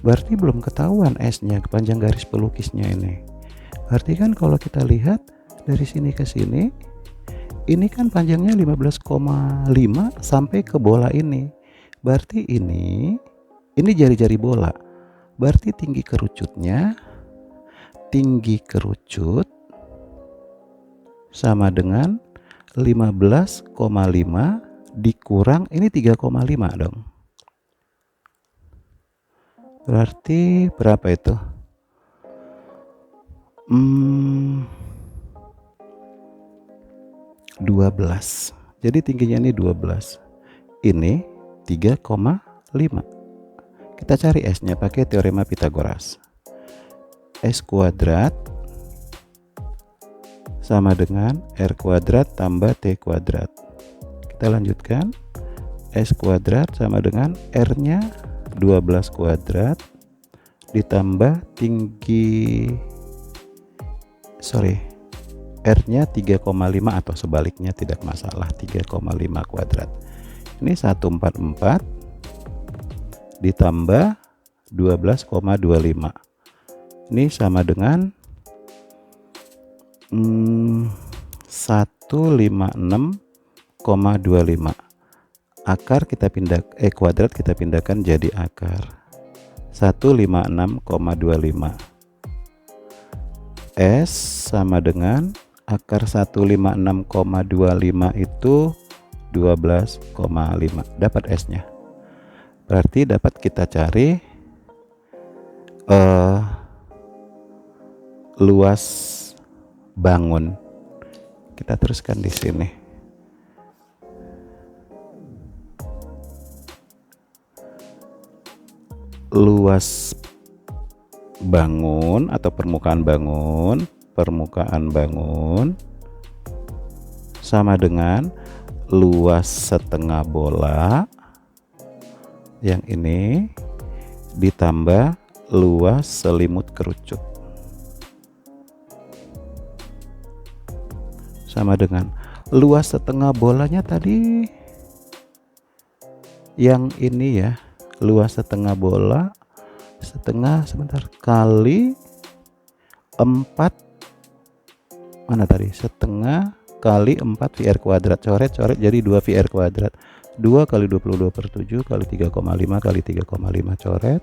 Berarti belum ketahuan S-nya, panjang garis pelukisnya ini. Berarti kan kalau kita lihat dari sini ke sini, ini kan panjangnya 15,5 sampai ke bola ini. Berarti ini jari-jari bola. Berarti tinggi kerucut sama dengan 15,5 dikurang ini 3,5 dong. Berarti berapa itu? 12. Jadi tingginya ini 12. Ini 3,5. Kita cari S-nya pakai teorema Pitagoras. S kuadrat sama dengan R kuadrat tambah T kuadrat. Kita lanjutkan. S kuadrat sama dengan R-nya 12 kuadrat ditambah R-nya 3,5 atau sebaliknya tidak masalah, 3,5 kuadrat. Ini 144 ditambah 12,25. Ini sama dengan 156,25. Akar kita kuadrat kita pindahkan jadi akar. 156,25. S sama dengan akar 156,25 itu 12,5. Dapat S-nya. Berarti dapat kita cari luas bangun. Kita teruskan di sini. Luas bangun atau permukaan bangun sama dengan luas setengah bola yang ini ditambah luas selimut kerucut sama dengan luas setengah bolanya tadi yang ini ya, luas setengah bola kali 4 mana tadi, setengah kali 4 VR kuadrat, coret jadi 2 VR kuadrat, 2 kali 22/7 kali 3,5 kali 3,5 coret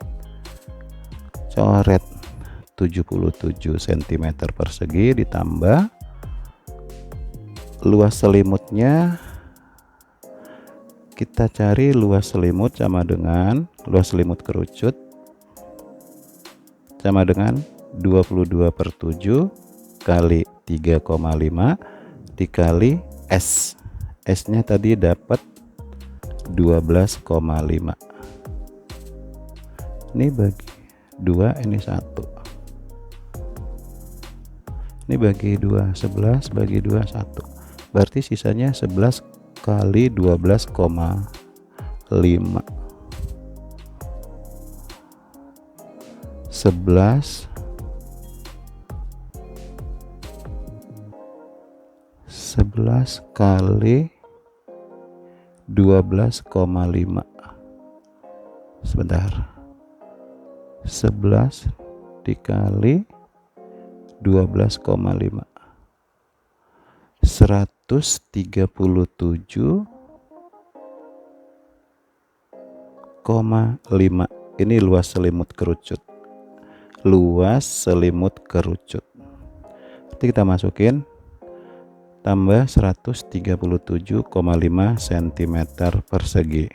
77 cm persegi ditambah luas selimutnya. Kita cari luas selimut sama dengan luas selimut kerucut sama dengan 22/7 kali 3,5 dikali S. S-nya tadi dapat 12,5. Ini bagi 2, ini 1. Ini bagi 2, 11 bagi 2, 1. Berarti sisanya 11,5 kali 12,5 11 kali 12,5 sebentar, 11 dikali 12,5 137,5. Ini luas selimut kerucut, nanti kita masukin tambah 137,5 cm persegi.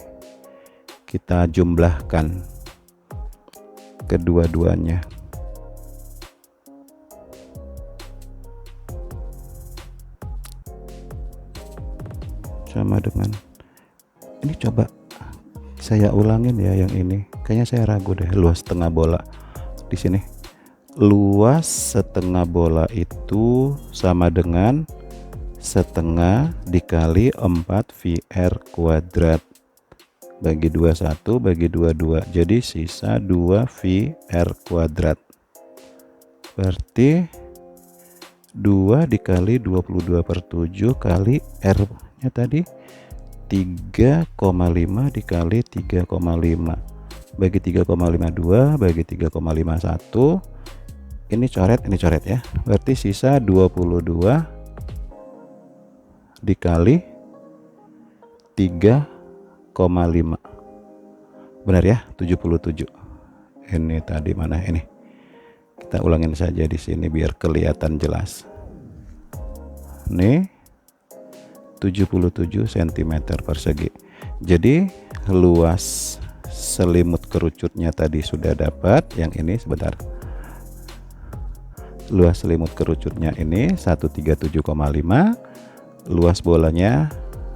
Kita jumlahkan kedua-duanya. Sama dengan ini, coba saya ulangin ya yang ini. Kayaknya saya ragu deh, luas setengah bola di sini. Luas setengah bola itu sama dengan setengah dikali 4 VR kuadrat bagi 21 bagi 22, jadi sisa 2 VR kuadrat. Berarti 2 dikali 22/7 kali R nya tadi 3,5 dikali 3,5 bagi 3,52 bagi 3,51. Ini coret ya, berarti sisa 22 dikali 3,5, benar ya, 77. Ini tadi mana ini, kita ulangin saja di sini biar kelihatan jelas. Nih 77 cm persegi. Jadi luas selimut kerucutnya tadi sudah dapat. Yang ini sebentar, luas selimut kerucutnya ini 137,5, luas bolanya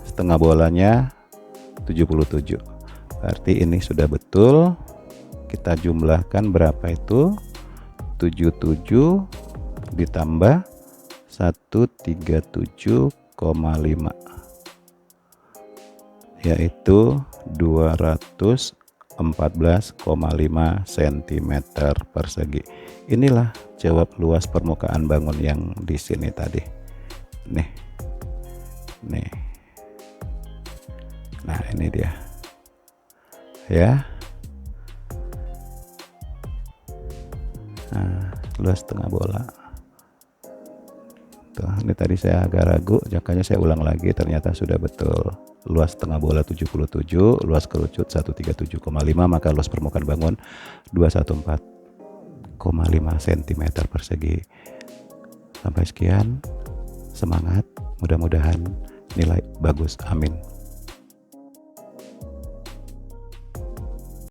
setengah bolanya 77. Berarti ini sudah betul. Kita jumlahkan berapa itu, 77 ditambah 137,5 yaitu 214,5 cm persegi. Inilah jawab luas permukaan bangun yang di sini tadi. Nih. Nah, ini dia. Ya. Nah, luas setengah bola. Ini tadi saya agak ragu, makanya saya ulang lagi, ternyata sudah betul. Luas setengah bola 77, luas kerucut 137,5, maka luas permukaan bangun 214,5 cm persegi. Sampai sekian, semangat, mudah-mudahan nilai bagus, amin.